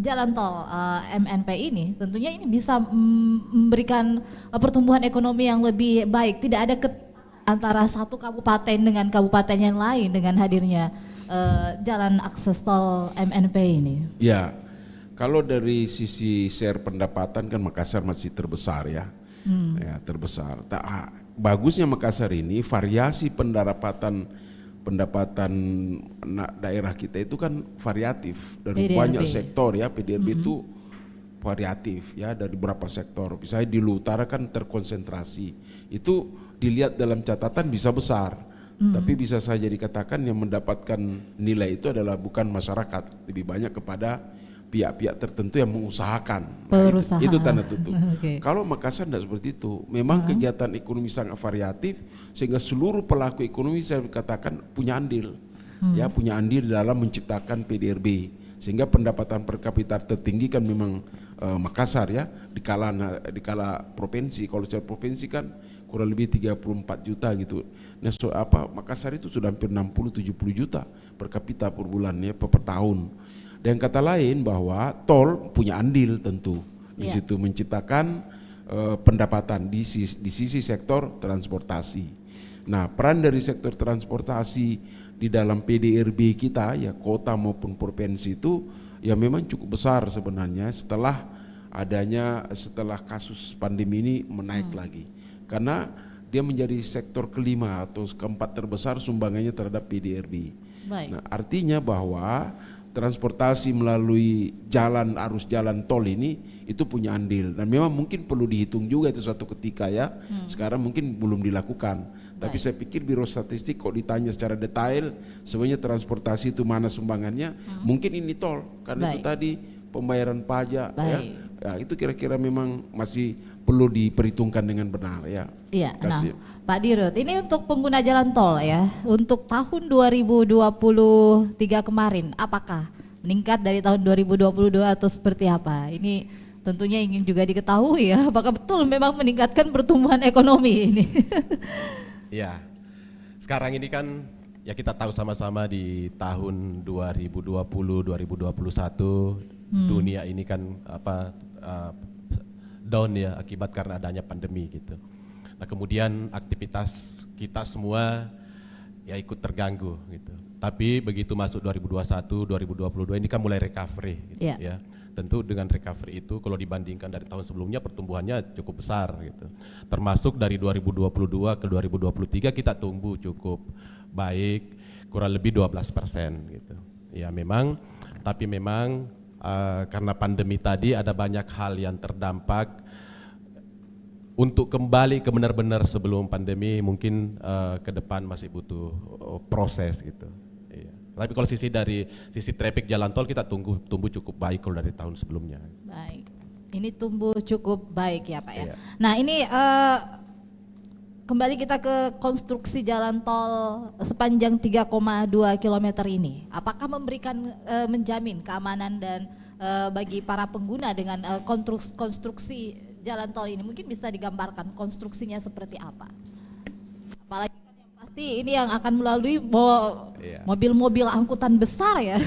jalan tol MNP ini tentunya ini bisa memberikan pertumbuhan ekonomi yang lebih baik, tidak ada antara satu kabupaten dengan kabupaten yang lain dengan hadirnya jalan akses tol MNP ini? Ya, kalau dari sisi share pendapatan kan Makassar masih terbesar ya, ya terbesar. Bagusnya Makassar ini variasi pendapatan daerah kita itu kan variatif dari banyak sektor ya. PDRB itu variatif ya, dari beberapa sektor. Misalnya di Luwu Utara kan terkonsentrasi, itu dilihat dalam catatan bisa besar, tapi bisa saja dikatakan yang mendapatkan nilai itu adalah bukan masyarakat, lebih banyak kepada pihak-pihak tertentu yang mengusahakan. Nah, itu tanda tutup. Kalau Makassar tidak seperti itu, memang kegiatan ekonomi sangat variatif sehingga seluruh pelaku ekonomi saya katakan punya andil, ya punya andil dalam menciptakan PDRB. Sehingga pendapatan per kapita tertinggi kan memang Makassar ya, dikala provinsi. Kalau secara provinsi kan kurang lebih 34 juta gitu. Nah Makassar itu sudah hampir 60-70 juta per kapita per bulan ya, per tahun. Dan kata lain bahwa tol punya andil tentu di situ menciptakan pendapatan di sisi sektor transportasi. Nah, peran dari sektor transportasi di dalam PDRB kita ya kota maupun provinsi itu ya memang cukup besar sebenarnya setelah kasus pandemi ini menaik lagi. Karena dia menjadi sektor kelima atau keempat terbesar sumbangannya terhadap PDRB. Baik. Nah, artinya bahwa transportasi melalui arus jalan tol ini itu punya andil dan memang mungkin perlu dihitung juga itu suatu ketika ya. Sekarang mungkin belum dilakukan. Tapi saya pikir Biro Statistik kok ditanya secara detail sebenarnya transportasi itu mana sumbangannya, mungkin ini tol karena itu tadi pembayaran pajak ya. Ya, itu kira-kira memang masih perlu diperhitungkan dengan benar ya. Iya. Nah, Kasih. Pak Dirut, ini untuk pengguna jalan tol ya, untuk tahun 2023 kemarin, apakah meningkat dari tahun 2022 atau seperti apa? Ini tentunya ingin juga diketahui ya, apakah betul memang meningkatkan pertumbuhan ekonomi ini? Ya, sekarang ini kan ya kita tahu sama-sama di tahun 2020-2021 dunia ini kan down ya akibat karena adanya pandemi gitu. Nah kemudian aktivitas kita semua ya ikut terganggu gitu. Tapi begitu masuk 2021, 2022 ini kan mulai recovery gitu ya. Tentu dengan recovery itu kalau dibandingkan dari tahun sebelumnya pertumbuhannya cukup besar gitu. Termasuk dari 2022 ke 2023 kita tumbuh cukup baik, kurang lebih 12% gitu. Ya memang, tapi memang karena pandemi tadi ada banyak hal yang terdampak. Untuk kembali ke benar-benar sebelum pandemi mungkin ke depan masih butuh proses gitu. Iya. Tapi kalau dari sisi traffic jalan tol kita tumbuh cukup baik kalau dari tahun sebelumnya. Baik, ini tumbuh cukup baik ya Pak ya. Iya. Nah ini kembali kita ke konstruksi jalan tol sepanjang 3,2 km ini. Apakah menjamin keamanan dan bagi para pengguna dengan konstruksi jalan tol ini? Mungkin bisa digambarkan konstruksinya seperti apa? Apalagi kan yang pasti ini yang akan melalui mobil-mobil angkutan besar ya.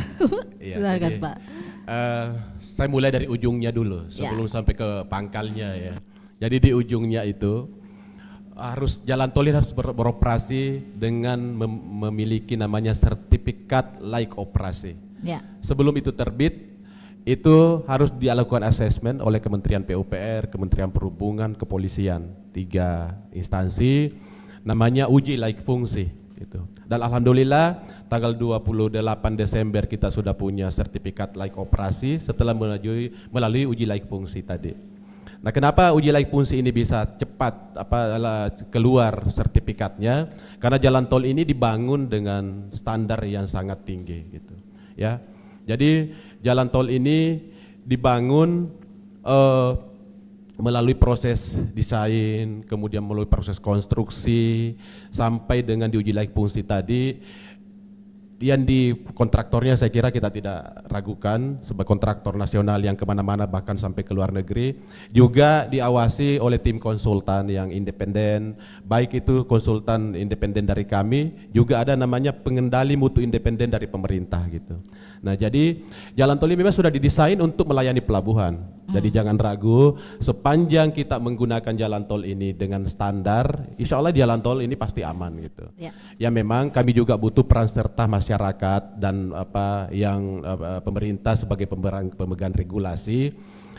Iya, Silakan jadi, Pak. Saya mulai dari ujungnya dulu sebelum sampai ke pangkalnya ya. Jadi di ujungnya itu jalan tol ini harus beroperasi dengan memiliki namanya sertifikat layak operasi. Ya. Sebelum itu terbit, itu harus dilakukan asesmen oleh Kementerian PUPR, Kementerian Perhubungan, Kepolisian, 3 instansi, namanya uji layak fungsi. Gitu. Dan alhamdulillah tanggal 28 Desember kita sudah punya sertifikat layak operasi setelah melalui uji layak fungsi tadi. Nah, kenapa uji layak fungsi ini bisa cepat keluar sertifikatnya? Karena jalan tol ini dibangun dengan standar yang sangat tinggi gitu. Ya. Jadi jalan tol ini dibangun melalui proses desain, kemudian melalui proses konstruksi sampai dengan diuji layak fungsi tadi. Yang di kontraktornya saya kira kita tidak ragukan sebagai kontraktor nasional yang kemana-mana bahkan sampai ke luar negeri, juga diawasi oleh tim konsultan yang independen, baik itu konsultan independen dari kami, juga ada namanya pengendali mutu independen dari pemerintah gitu. Nah jadi jalan tol ini memang sudah didesain untuk melayani pelabuhan, jadi jangan ragu sepanjang kita menggunakan jalan tol ini dengan standar, insya Allah jalan tol ini pasti aman gitu. Ya memang kami juga butuh peran serta masyarakat dan pemerintah sebagai pemegang regulasi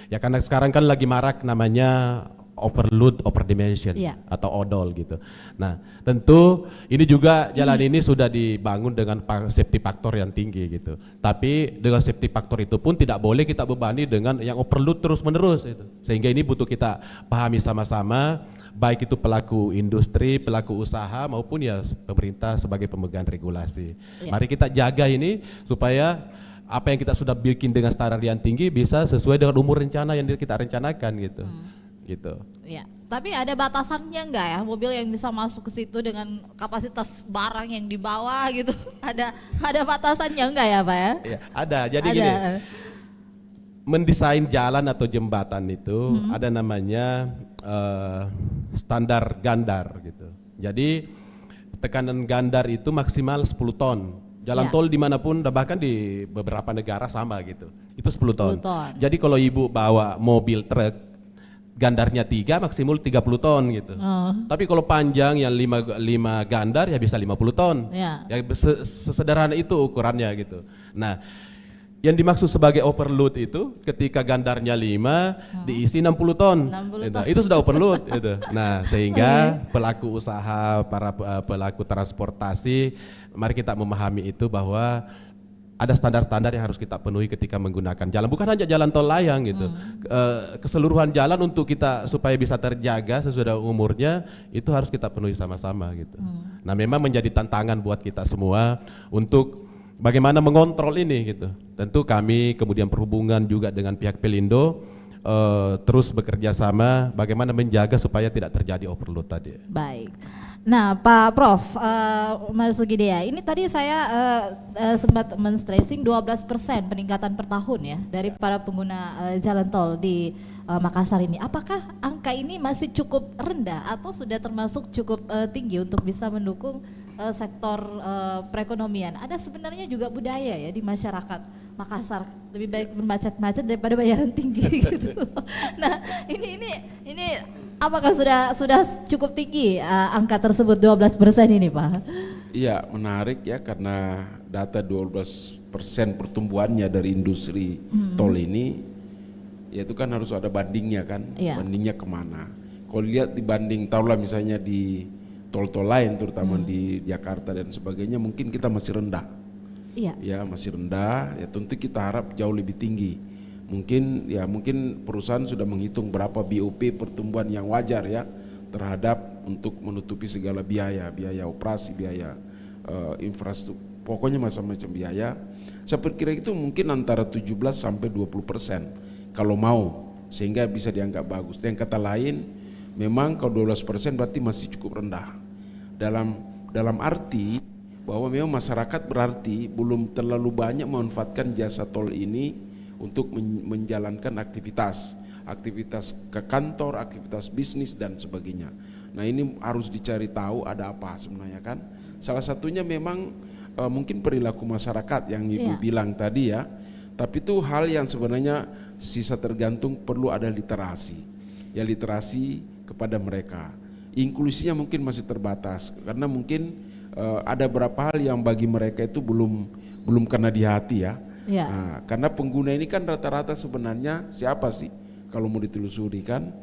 ya, karena sekarang kan lagi marak namanya overload overdimension atau odol gitu. Nah tentu ini juga jalan ini sudah dibangun dengan safety factor yang tinggi gitu, tapi dengan safety factor itu pun tidak boleh kita bebani dengan yang overload terus menerus gitu. Sehingga ini butuh kita pahami sama-sama, baik itu pelaku industri, pelaku usaha maupun ya pemerintah sebagai pemegang regulasi. Mari kita jaga ini supaya apa yang kita sudah bikin dengan standar yang tinggi bisa sesuai dengan umur rencana yang kita rencanakan gitu. Gitu. Ya, tapi ada batasannya enggak ya mobil yang bisa masuk ke situ dengan kapasitas barang yang dibawa gitu? Ada batasannya enggak ya Pak ya? Iya, ada. Jadi gini, mendesain jalan atau jembatan itu ada namanya standar gandar gitu. Jadi tekanan gandar itu maksimal 10 ton. Jalan tol dimanapun, bahkan di beberapa negara sama gitu. Itu 10 ton. Jadi kalau ibu bawa mobil truk gandarnya 3 maksimal 30 ton gitu. Tapi kalau panjang yang 5 gandar ya bisa 50 ton. Ya. Ya sesederhana itu ukurannya gitu. Nah, yang dimaksud sebagai overload itu ketika gandarnya 5 diisi 60 ton. 60 Gitu. ton. Itu sudah overload gitu. Nah, sehingga pelaku usaha, para pelaku transportasi, mari kita memahami itu bahwa ada standar-standar yang harus kita penuhi ketika menggunakan jalan, bukan hanya jalan tol layang gitu. Keseluruhan jalan untuk kita supaya bisa terjaga sesudah umurnya itu harus kita penuhi sama-sama gitu. Nah, memang menjadi tantangan buat kita semua untuk bagaimana mengontrol ini gitu. Tentu kami kemudian perhubungan juga dengan pihak Pelindo terus bekerja sama bagaimana menjaga supaya tidak terjadi overload tadi. Baik. Nah, Pak Prof, Marsugidea, ini tadi saya sempat men-stressing 12% peningkatan per tahun ya dari para pengguna jalan tol di Makassar ini. Apakah angka ini masih cukup rendah atau sudah termasuk cukup tinggi untuk bisa mendukung sektor perekonomian? Ada sebenarnya juga budaya ya di masyarakat Makassar, lebih baik bermacet-macet daripada bayaran tinggi gitu. Nah, ini apakah sudah cukup tinggi angka tersebut 12% ini, Pak? Iya, menarik ya karena data 12% pertumbuhannya dari industri tol ini, ya itu kan harus ada bandingnya kan, bandingnya kemana. Kalau lihat dibanding taruhlah misalnya di tol-tol lain terutama di Jakarta dan sebagainya mungkin kita masih rendah. Iya. Ya masih rendah, ya tentu kita harap jauh lebih tinggi. Mungkin perusahaan sudah menghitung berapa BOP pertumbuhan yang wajar ya terhadap untuk menutupi segala biaya operasi, biaya infrastruktur, pokoknya macam-macam biaya. Saya perkira itu mungkin antara 17 sampai 20% kalau mau, sehingga bisa dianggap bagus. Dengan kata lain, memang kalau 12% berarti masih cukup rendah. Dalam arti bahwa memang masyarakat berarti belum terlalu banyak memanfaatkan jasa tol ini untuk menjalankan aktivitas ke kantor, aktivitas bisnis dan sebagainya. Nah, ini harus dicari tahu ada apa sebenarnya kan. Salah satunya memang mungkin perilaku masyarakat yang Ibu bilang tadi ya. Tapi itu hal yang sebenarnya sisa tergantung perlu ada literasi. Ya literasi kepada mereka. Inklusinya mungkin masih terbatas karena mungkin ada beberapa hal yang bagi mereka itu belum kena di hati ya. Ya. Nah, karena pengguna ini kan rata-rata sebenarnya siapa sih kalau mau ditelusuri kan?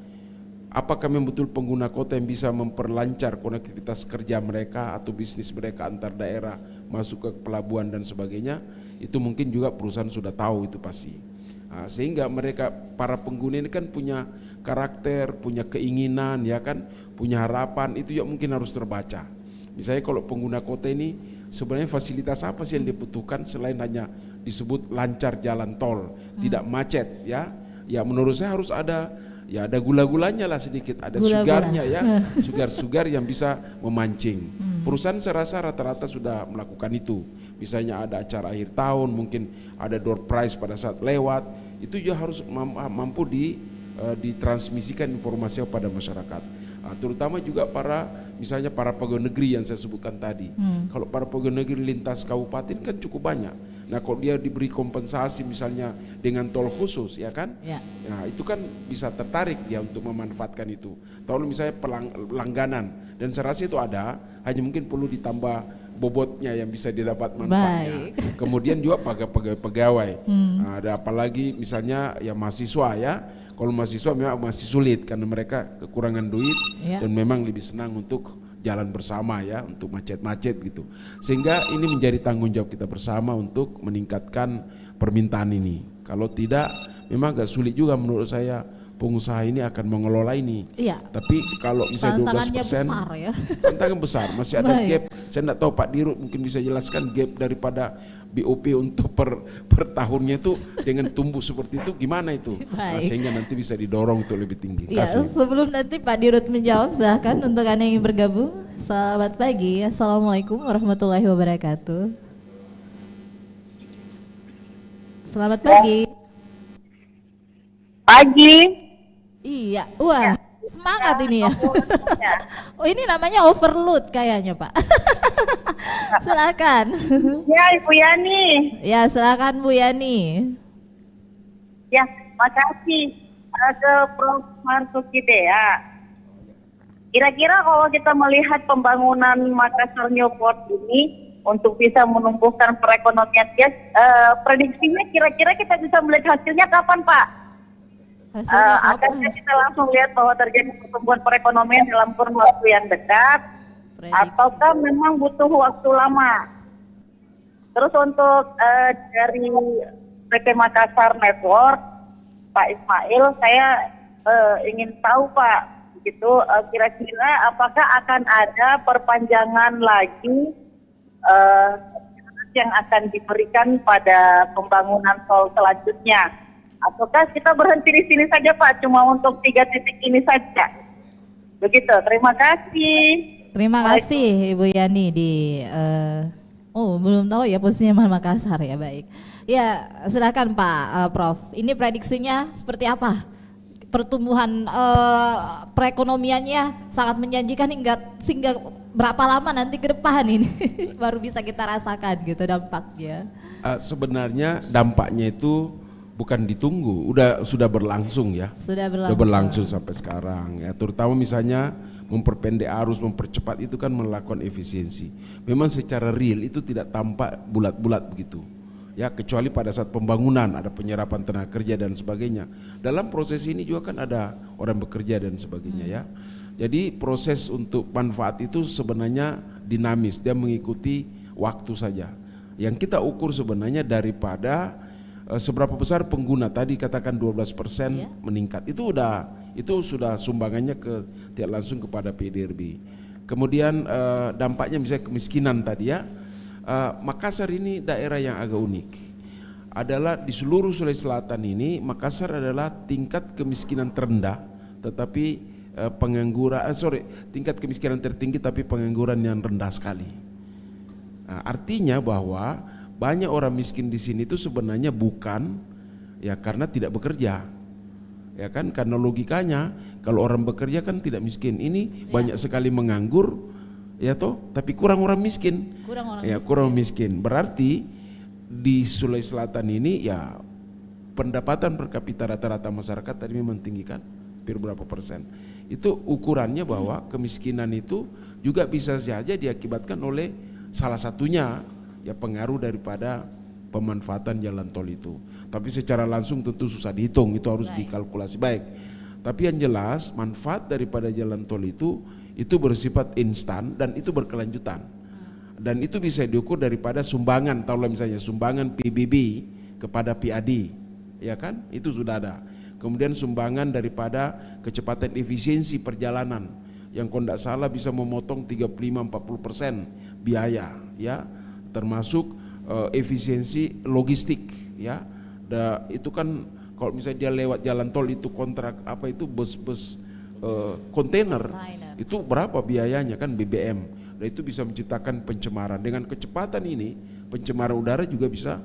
Apakah memang betul pengguna kota yang bisa memperlancar konektivitas kerja mereka atau bisnis mereka antar daerah masuk ke pelabuhan dan sebagainya? Itu mungkin juga perusahaan sudah tahu itu pasti. Nah, sehingga mereka para pengguna ini kan punya karakter, punya keinginan ya kan, punya harapan, itu ya mungkin harus terbaca. Misalnya kalau pengguna kota ini sebenarnya fasilitas apa sih yang dibutuhkan selain hanya disebut lancar jalan tol, tidak macet ya. Ya menurut saya harus ada gula-gulanya lah sedikit, ada sugarnya ya, sugar yang bisa memancing. Perusahaan saya rasa rata-rata sudah melakukan itu. Misalnya ada acara akhir tahun, mungkin ada door prize pada saat lewat, itu juga harus mampu ditransmisikan informasi kepada masyarakat. Terutama juga misalnya para pegawai negeri yang saya sebutkan tadi. Kalau para pegawai negeri lintas kabupaten kan cukup banyak. Nah kalau dia diberi kompensasi misalnya dengan tol khusus ya kan, nah itu kan bisa tertarik dia untuk memanfaatkan itu. Kalau misalnya langganan, dan saya rasa itu ada, hanya mungkin perlu ditambah bobotnya yang bisa didapat manfaatnya. Kemudian juga pegawai. Nah, ada apalagi misalnya ya mahasiswa ya. Kalau mahasiswa memang masih sulit karena mereka kekurangan duit dan memang lebih senang untuk jalan bersama ya, untuk macet-macet gitu. Sehingga ini menjadi tanggung jawab kita bersama untuk meningkatkan permintaan ini. Kalau tidak memang agak sulit juga menurut saya pengusaha ini akan mengelola ini. Iya. Tapi kalau misalnya 12%, besar ya. tantangan besar, masih ada gap. Saya tidak tahu Pak Dirut mungkin bisa jelaskan gap daripada BOP untuk per tahunnya itu dengan tumbuh seperti itu gimana itu? Nah, sehingga nanti bisa didorong untuk lebih tinggi. Ya, sebelum nanti Pak Dirut menjawab, silahkan untuk Anda yang ingin bergabung. Selamat pagi, Assalamualaikum warahmatullahi wabarakatuh. Selamat pagi. Pagi. Iya, wah semangat ini ya. Oh ini namanya overload kayaknya Pak. Silakan. Ya Ibu Yani. Ya silakan Bu Yani. Ya makasih. ke Prof. Marzuki Dea. Kira-kira kalau kita melihat pembangunan Makassar Newport ini untuk bisa menumbuhkan perekonomian dia, prediksinya kira-kira kita bisa melihat hasilnya kapan, Pak? Hasilnya Akankah kapan? kita langsung lihat bahwa terjadi pertumbuhan perekonomian dalam kurun waktu yang dekat, Prediksi. ataukah memang butuh waktu lama? Terus untuk dari PT Makassar Network, Pak Ismail, saya ingin tahu Pak, gitu kira-kira apakah akan ada perpanjangan lagi yang akan diberikan pada pembangunan tol selanjutnya? Ataukah kita berhenti di sini saja Pak, cuma untuk 3 titik ini saja? Begitu, terima kasih. Terima kasih Ibu Yani di belum tahu ya posisinya Makassar ya, baik. Ya, silakan Pak Prof. Ini prediksinya seperti apa? Pertumbuhan perekonomiannya sangat menjanjikan sehingga berapa lama nanti ke depan ini baru bisa kita rasakan gitu dampaknya. Sebenarnya dampaknya itu bukan ditunggu, sudah berlangsung ya. Sudah Sudah berlangsung sampai sekarang ya. Terutama misalnya memperpendek arus, mempercepat itu kan melakukan efisiensi. Memang secara real itu tidak tampak bulat-bulat begitu. Ya, kecuali pada saat pembangunan ada penyerapan tenaga kerja dan sebagainya. Dalam proses ini juga kan ada orang bekerja dan sebagainya ya. Jadi proses untuk manfaat itu sebenarnya dinamis, dia mengikuti waktu saja. Yang kita ukur sebenarnya daripada seberapa besar pengguna, tadi katakan 12% meningkat. Itu sudah sumbangannya tidak langsung kepada PDRB. Kemudian dampaknya misalnya kemiskinan tadi ya. Makassar ini daerah yang agak unik. Adalah di seluruh Sulawesi Selatan ini Makassar adalah tingkat kemiskinan terendah, tetapi tingkat kemiskinan tertinggi tapi pengangguran yang rendah sekali. Artinya bahwa banyak orang miskin di sini itu sebenarnya bukan ya karena tidak bekerja. Ya kan, karena logikanya kalau orang bekerja kan tidak miskin. Ini banyak sekali menganggur. Ya toh, tapi kurang orang miskin. Kurang miskin. Berarti di Sulawesi Selatan ini ya pendapatan per kapita rata-rata masyarakat tadi memang tinggi kan, hampir berapa persen. Itu ukurannya bahwa kemiskinan itu juga bisa saja diakibatkan oleh salah satunya ya pengaruh daripada pemanfaatan jalan tol itu. Tapi secara langsung tentu susah dihitung, itu harus dikalkulasi baik. Tapi yang jelas manfaat daripada jalan tol itu bersifat instan dan itu berkelanjutan. Dan itu bisa diukur daripada sumbangan, tahu misalnya sumbangan PBB kepada PAD, ya kan? Itu sudah ada. Kemudian sumbangan daripada kecepatan efisiensi perjalanan yang kalau tidak salah bisa memotong 35-40% biaya, ya, termasuk efisiensi logistik, ya. Itu kan kalau misalnya dia lewat jalan tol itu kontrak bus-bus kontainer itu berapa biayanya kan BBM, dan itu bisa menciptakan pencemaran. Dengan kecepatan ini pencemaran udara juga bisa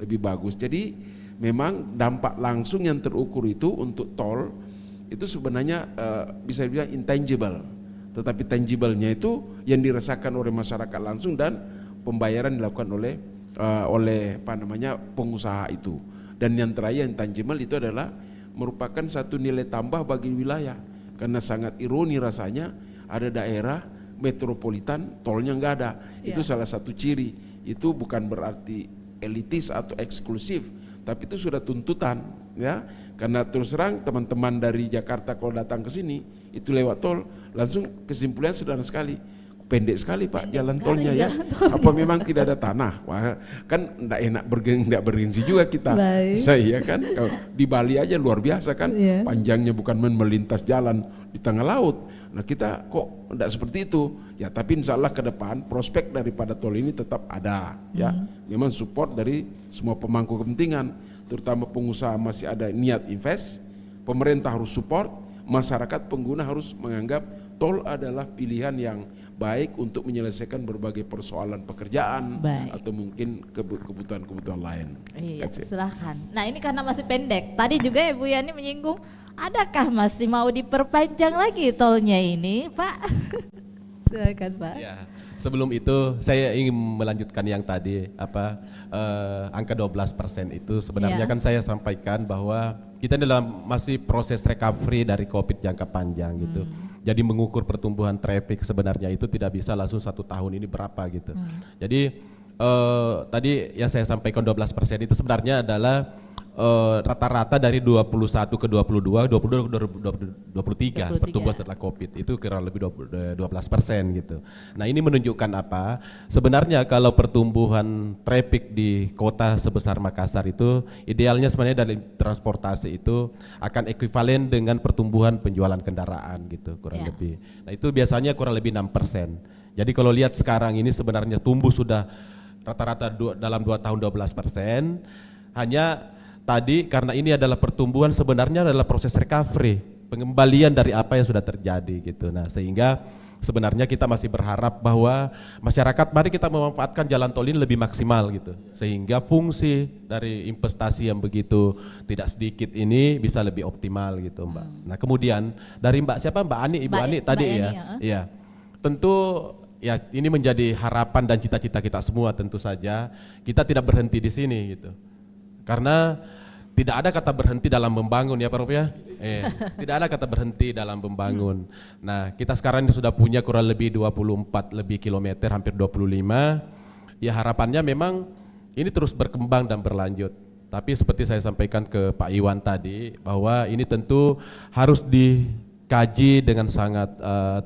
lebih bagus. Jadi memang dampak langsung yang terukur itu untuk tol itu sebenarnya bisa dibilang intangible, tetapi tangible-nya itu yang dirasakan oleh masyarakat langsung dan pembayaran dilakukan oleh pengusaha itu. Dan yang terakhir yang tangible itu adalah merupakan satu nilai tambah bagi wilayah. Karena sangat ironi rasanya ada daerah metropolitan tolnya nggak ada. Itu salah satu ciri. Itu bukan berarti elitis atau eksklusif, tapi itu sudah tuntutan ya. Karena terus terang teman-teman dari Jakarta kalau datang ke sini itu lewat tol langsung kesimpulannya sederhana sekali. Pendek sekali Pak jalan tolnya ya. Apa memang tidak ada tanah? Wah, kan enggak enak enggak bergengsi juga kita. Saya kan di Bali aja luar biasa kan. Panjangnya bukan melintas jalan di tengah laut. Nah kita kok enggak seperti itu. Ya tapi insya Allah ke depan prospek daripada tol ini tetap ada ya. Memang support dari semua pemangku kepentingan, terutama pengusaha masih ada niat invest, pemerintah harus support, masyarakat pengguna harus menganggap tol adalah pilihan yang baik untuk menyelesaikan berbagai persoalan pekerjaan atau mungkin kebutuhan-kebutuhan lain. Iya, silahkan. Nah ini karena masih pendek, tadi juga Ibu Yani menyinggung, adakah masih mau diperpanjang lagi tolnya ini Pak? Silakan Pak. Ya, sebelum itu saya ingin melanjutkan yang tadi angka 12% itu sebenarnya Ya. kan saya sampaikan bahwa kita dalam masih proses recovery dari COVID jangka panjang gitu. Jadi mengukur pertumbuhan traffic sebenarnya itu tidak bisa langsung 1 tahun ini berapa gitu. Jadi tadi yang saya sampaikan 12% itu sebenarnya adalah rata-rata dari 21 ke 22, 22 ke 23 pertumbuhan setelah COVID itu kira lebih 12% gitu. Nah ini menunjukkan apa? Sebenarnya kalau pertumbuhan traffic di kota sebesar Makassar itu idealnya sebenarnya dari transportasi itu akan ekuivalen dengan pertumbuhan penjualan kendaraan gitu kurang lebih. Nah itu biasanya kurang lebih 6%. Jadi kalau lihat sekarang ini sebenarnya tumbuh sudah rata-rata dalam 2 tahun 12%. Hanya tadi karena ini adalah pertumbuhan sebenarnya adalah proses recovery, pengembalian dari apa yang sudah terjadi gitu. Nah, sehingga sebenarnya kita masih berharap bahwa masyarakat mari kita memanfaatkan jalan tol ini lebih maksimal gitu. Sehingga fungsi dari investasi yang begitu tidak sedikit ini bisa lebih optimal gitu, Mbak. Nah, kemudian dari Mbak siapa? Mbak Ani, Ibu Ani tadi Mbak ya. Yani, Iya. Tentu ya ini menjadi harapan dan cita-cita kita semua tentu saja. Kita tidak berhenti di sini gitu. Karena tidak ada kata berhenti dalam membangun ya Pak Prof ya. Tidak ada kata berhenti dalam membangun. Nah, kita sekarang ini sudah punya kurang lebih 24 lebih kilometer, hampir 25. Ya harapannya memang ini terus berkembang dan berlanjut. Tapi seperti saya sampaikan ke Pak Iwan tadi bahwa ini tentu harus dikaji dengan sangat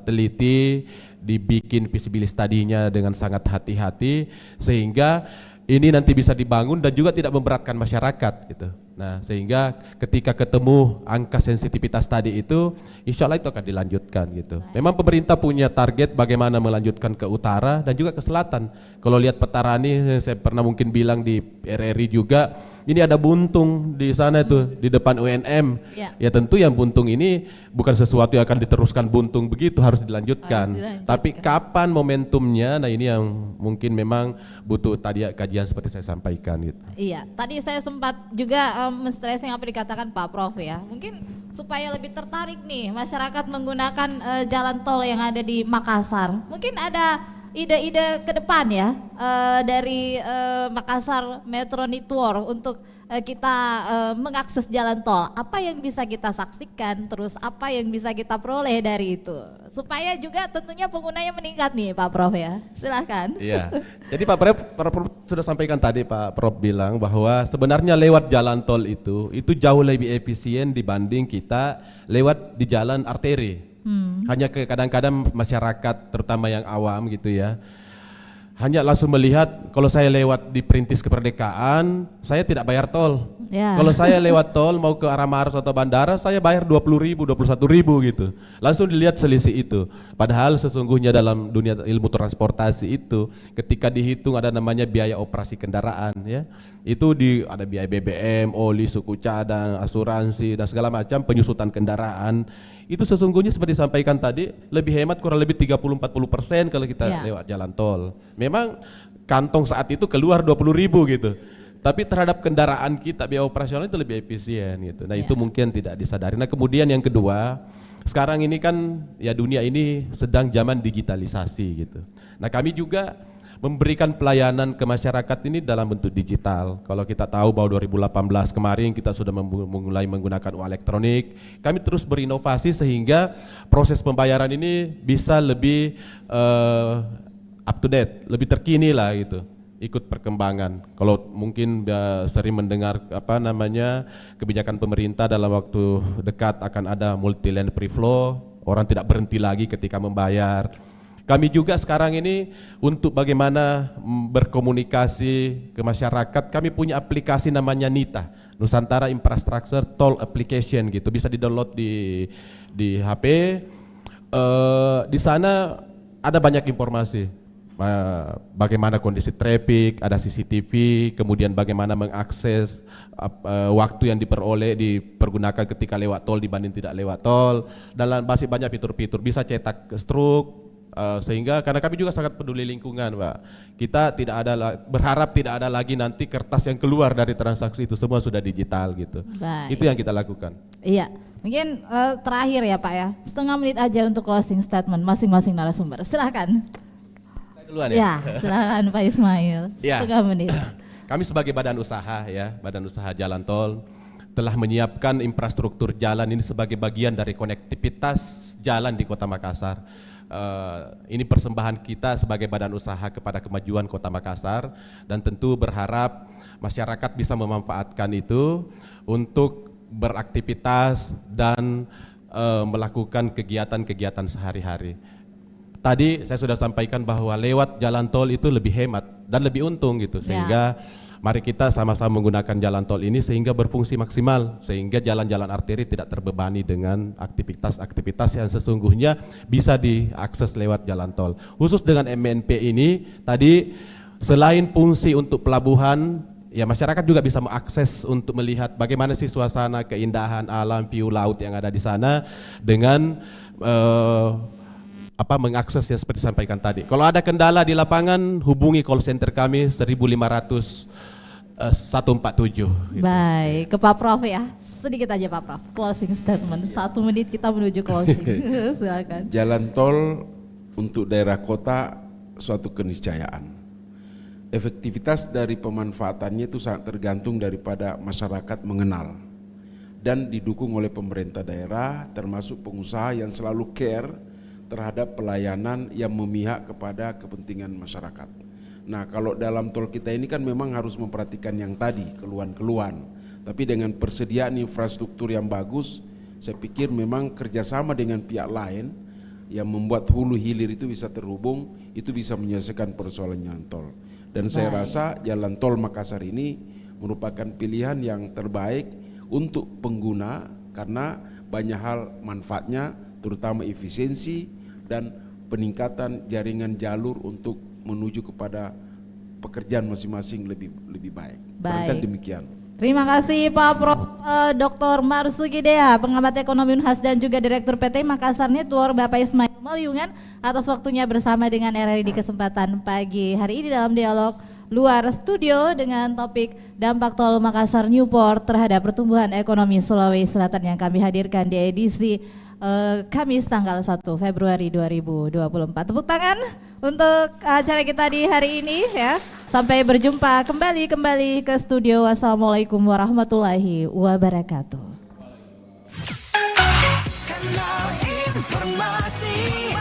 teliti, dibikin feasibility study-nya dengan sangat hati-hati sehingga ini nanti bisa dibangun dan juga tidak memberatkan masyarakat gitu. Nah, sehingga ketika ketemu angka sensitivitas tadi itu, insya Allah itu akan dilanjutkan gitu. Memang pemerintah punya target bagaimana melanjutkan ke utara dan juga ke selatan. Kalau lihat peta Rani, saya pernah mungkin bilang di RRI juga, ini ada buntung di sana itu di depan UNM. Ya tentu yang buntung ini bukan sesuatu yang akan diteruskan buntung begitu, harus dilanjutkan. Tapi kapan momentumnya? Nah ini yang mungkin memang butuh tadi kajian seperti saya sampaikan gitu. Iya, tadi saya sempat juga men-stressing apa dikatakan Pak Prof ya. Mungkin supaya lebih tertarik nih masyarakat menggunakan jalan tol yang ada di Makassar. Mungkin ada ide-ide ke depan ya dari Makassar Metro Network untuk kita mengakses jalan tol. Apa yang bisa kita saksikan, terus apa yang bisa kita peroleh dari itu. Supaya juga tentunya penggunanya meningkat nih Pak Prof ya. Silahkan. Iya. Jadi Pak Prof sudah sampaikan tadi Pak Prof bilang bahwa sebenarnya lewat jalan tol itu jauh lebih efisien dibanding kita lewat di jalan arteri. Hanya kadang-kadang masyarakat terutama yang awam gitu ya, hanya langsung melihat kalau saya lewat di Perintis Kemerdekaan saya tidak bayar tol. Kalau saya lewat tol mau ke arah Maros atau bandara saya bayar 20.000, 21.000 gitu. Langsung dilihat selisih itu. Padahal sesungguhnya dalam dunia ilmu transportasi itu ketika dihitung ada namanya biaya operasi kendaraan ya. Itu ada biaya BBM, oli, suku cadang, asuransi dan segala macam penyusutan kendaraan. Itu sesungguhnya seperti disampaikan tadi lebih hemat kurang lebih 30-40% kalau kita lewat jalan tol. Memang kantong saat itu keluar 20.000 gitu. Tapi terhadap kendaraan kita biaya operasional itu lebih efisien gitu. Nah itu mungkin tidak disadari. Nah kemudian yang kedua, sekarang ini kan ya dunia ini sedang zaman digitalisasi gitu. Nah kami juga memberikan pelayanan ke masyarakat ini dalam bentuk digital. Kalau kita tahu bahwa 2018 kemarin kita sudah mulai menggunakan uang elektronik, kami terus berinovasi sehingga proses pembayaran ini bisa lebih up to date, lebih terkini lah gitu. Ikut perkembangan. Kalau mungkin sering mendengar kebijakan pemerintah dalam waktu dekat akan ada multi lane free flow, orang tidak berhenti lagi ketika membayar. Kami juga sekarang ini untuk bagaimana berkomunikasi ke masyarakat, kami punya aplikasi namanya NITA, Nusantara Infrastructure Toll Application gitu, bisa di-download di HP. Di sana ada banyak informasi. Bagaimana kondisi traffic, ada CCTV, kemudian bagaimana mengakses waktu yang dipergunakan ketika lewat tol dibanding tidak lewat tol, dan masih banyak fitur-fitur, bisa cetak stroke, Sehingga karena kami juga sangat peduli lingkungan, Pak. Kita tidak ada berharap tidak ada lagi nanti kertas yang keluar dari transaksi itu, semua sudah digital gitu. Baik. Itu yang kita lakukan. Iya, mungkin terakhir ya Pak ya, setengah menit aja untuk closing statement masing-masing narasumber. Silakan. Saya duluan ya. Ya, silakan Pak Ismail. Ya. Setengah menit. Kami sebagai badan usaha ya, badan usaha jalan tol telah menyiapkan infrastruktur jalan ini sebagai bagian dari konektivitas jalan di Kota Makassar. Ini persembahan kita sebagai badan usaha kepada kemajuan Kota Makassar, dan tentu berharap masyarakat bisa memanfaatkan itu untuk beraktivitas dan melakukan kegiatan-kegiatan sehari-hari. Tadi saya sudah sampaikan bahwa lewat jalan tol itu lebih hemat dan lebih untung gitu, sehingga mari kita sama-sama menggunakan jalan tol ini sehingga berfungsi maksimal, sehingga jalan-jalan arteri tidak terbebani dengan aktivitas-aktivitas yang sesungguhnya bisa diakses lewat jalan tol. Khusus dengan MNP ini tadi, selain fungsi untuk pelabuhan, ya masyarakat juga bisa mengakses untuk melihat bagaimana sih suasana keindahan alam, view laut yang ada di sana dengan mengaksesnya seperti disampaikan tadi. Kalau ada kendala di lapangan, hubungi call center kami 1500 147. Gitu. Baik, ke Pak Prof ya. Sedikit aja Pak Prof, closing statement. 1 menit kita menuju closing. Silakan. Jalan tol untuk daerah kota suatu keniscayaan. Efektivitas dari pemanfaatannya itu sangat tergantung daripada masyarakat mengenal dan didukung oleh pemerintah daerah, termasuk pengusaha yang selalu care terhadap pelayanan yang memihak kepada kepentingan masyarakat. Nah, kalau dalam tol kita ini kan memang harus memperhatikan yang tadi, keluhan-keluhan. Tapi dengan persediaan infrastruktur yang bagus, saya pikir memang kerjasama dengan pihak lain yang membuat hulu hilir itu bisa terhubung, itu bisa menyelesaikan persoalan jalan tol. Dan saya rasa jalan tol Makassar ini merupakan pilihan yang terbaik untuk pengguna karena banyak hal manfaatnya, terutama efisiensi dan peningkatan jaringan jalur untuk menuju kepada pekerjaan masing-masing lebih baik. Barangkali demikian. Terima kasih Pak Prof. Dr. Marsuki Dea, pengamat ekonomi Unhas dan juga Direktur PT Makassar Network, Bapak Ismail Maliungan, atas waktunya bersama dengan RRI di kesempatan pagi hari ini dalam dialog luar studio dengan topik dampak tol Makassar Newport terhadap pertumbuhan ekonomi Sulawesi Selatan yang kami hadirkan di edisi Kamis tanggal 1 Februari 2024. Tepuk tangan untuk acara kita di hari ini ya. Sampai berjumpa kembali ke studio. Wassalamualaikum warahmatullahi wabarakatuh. Kanal Informasi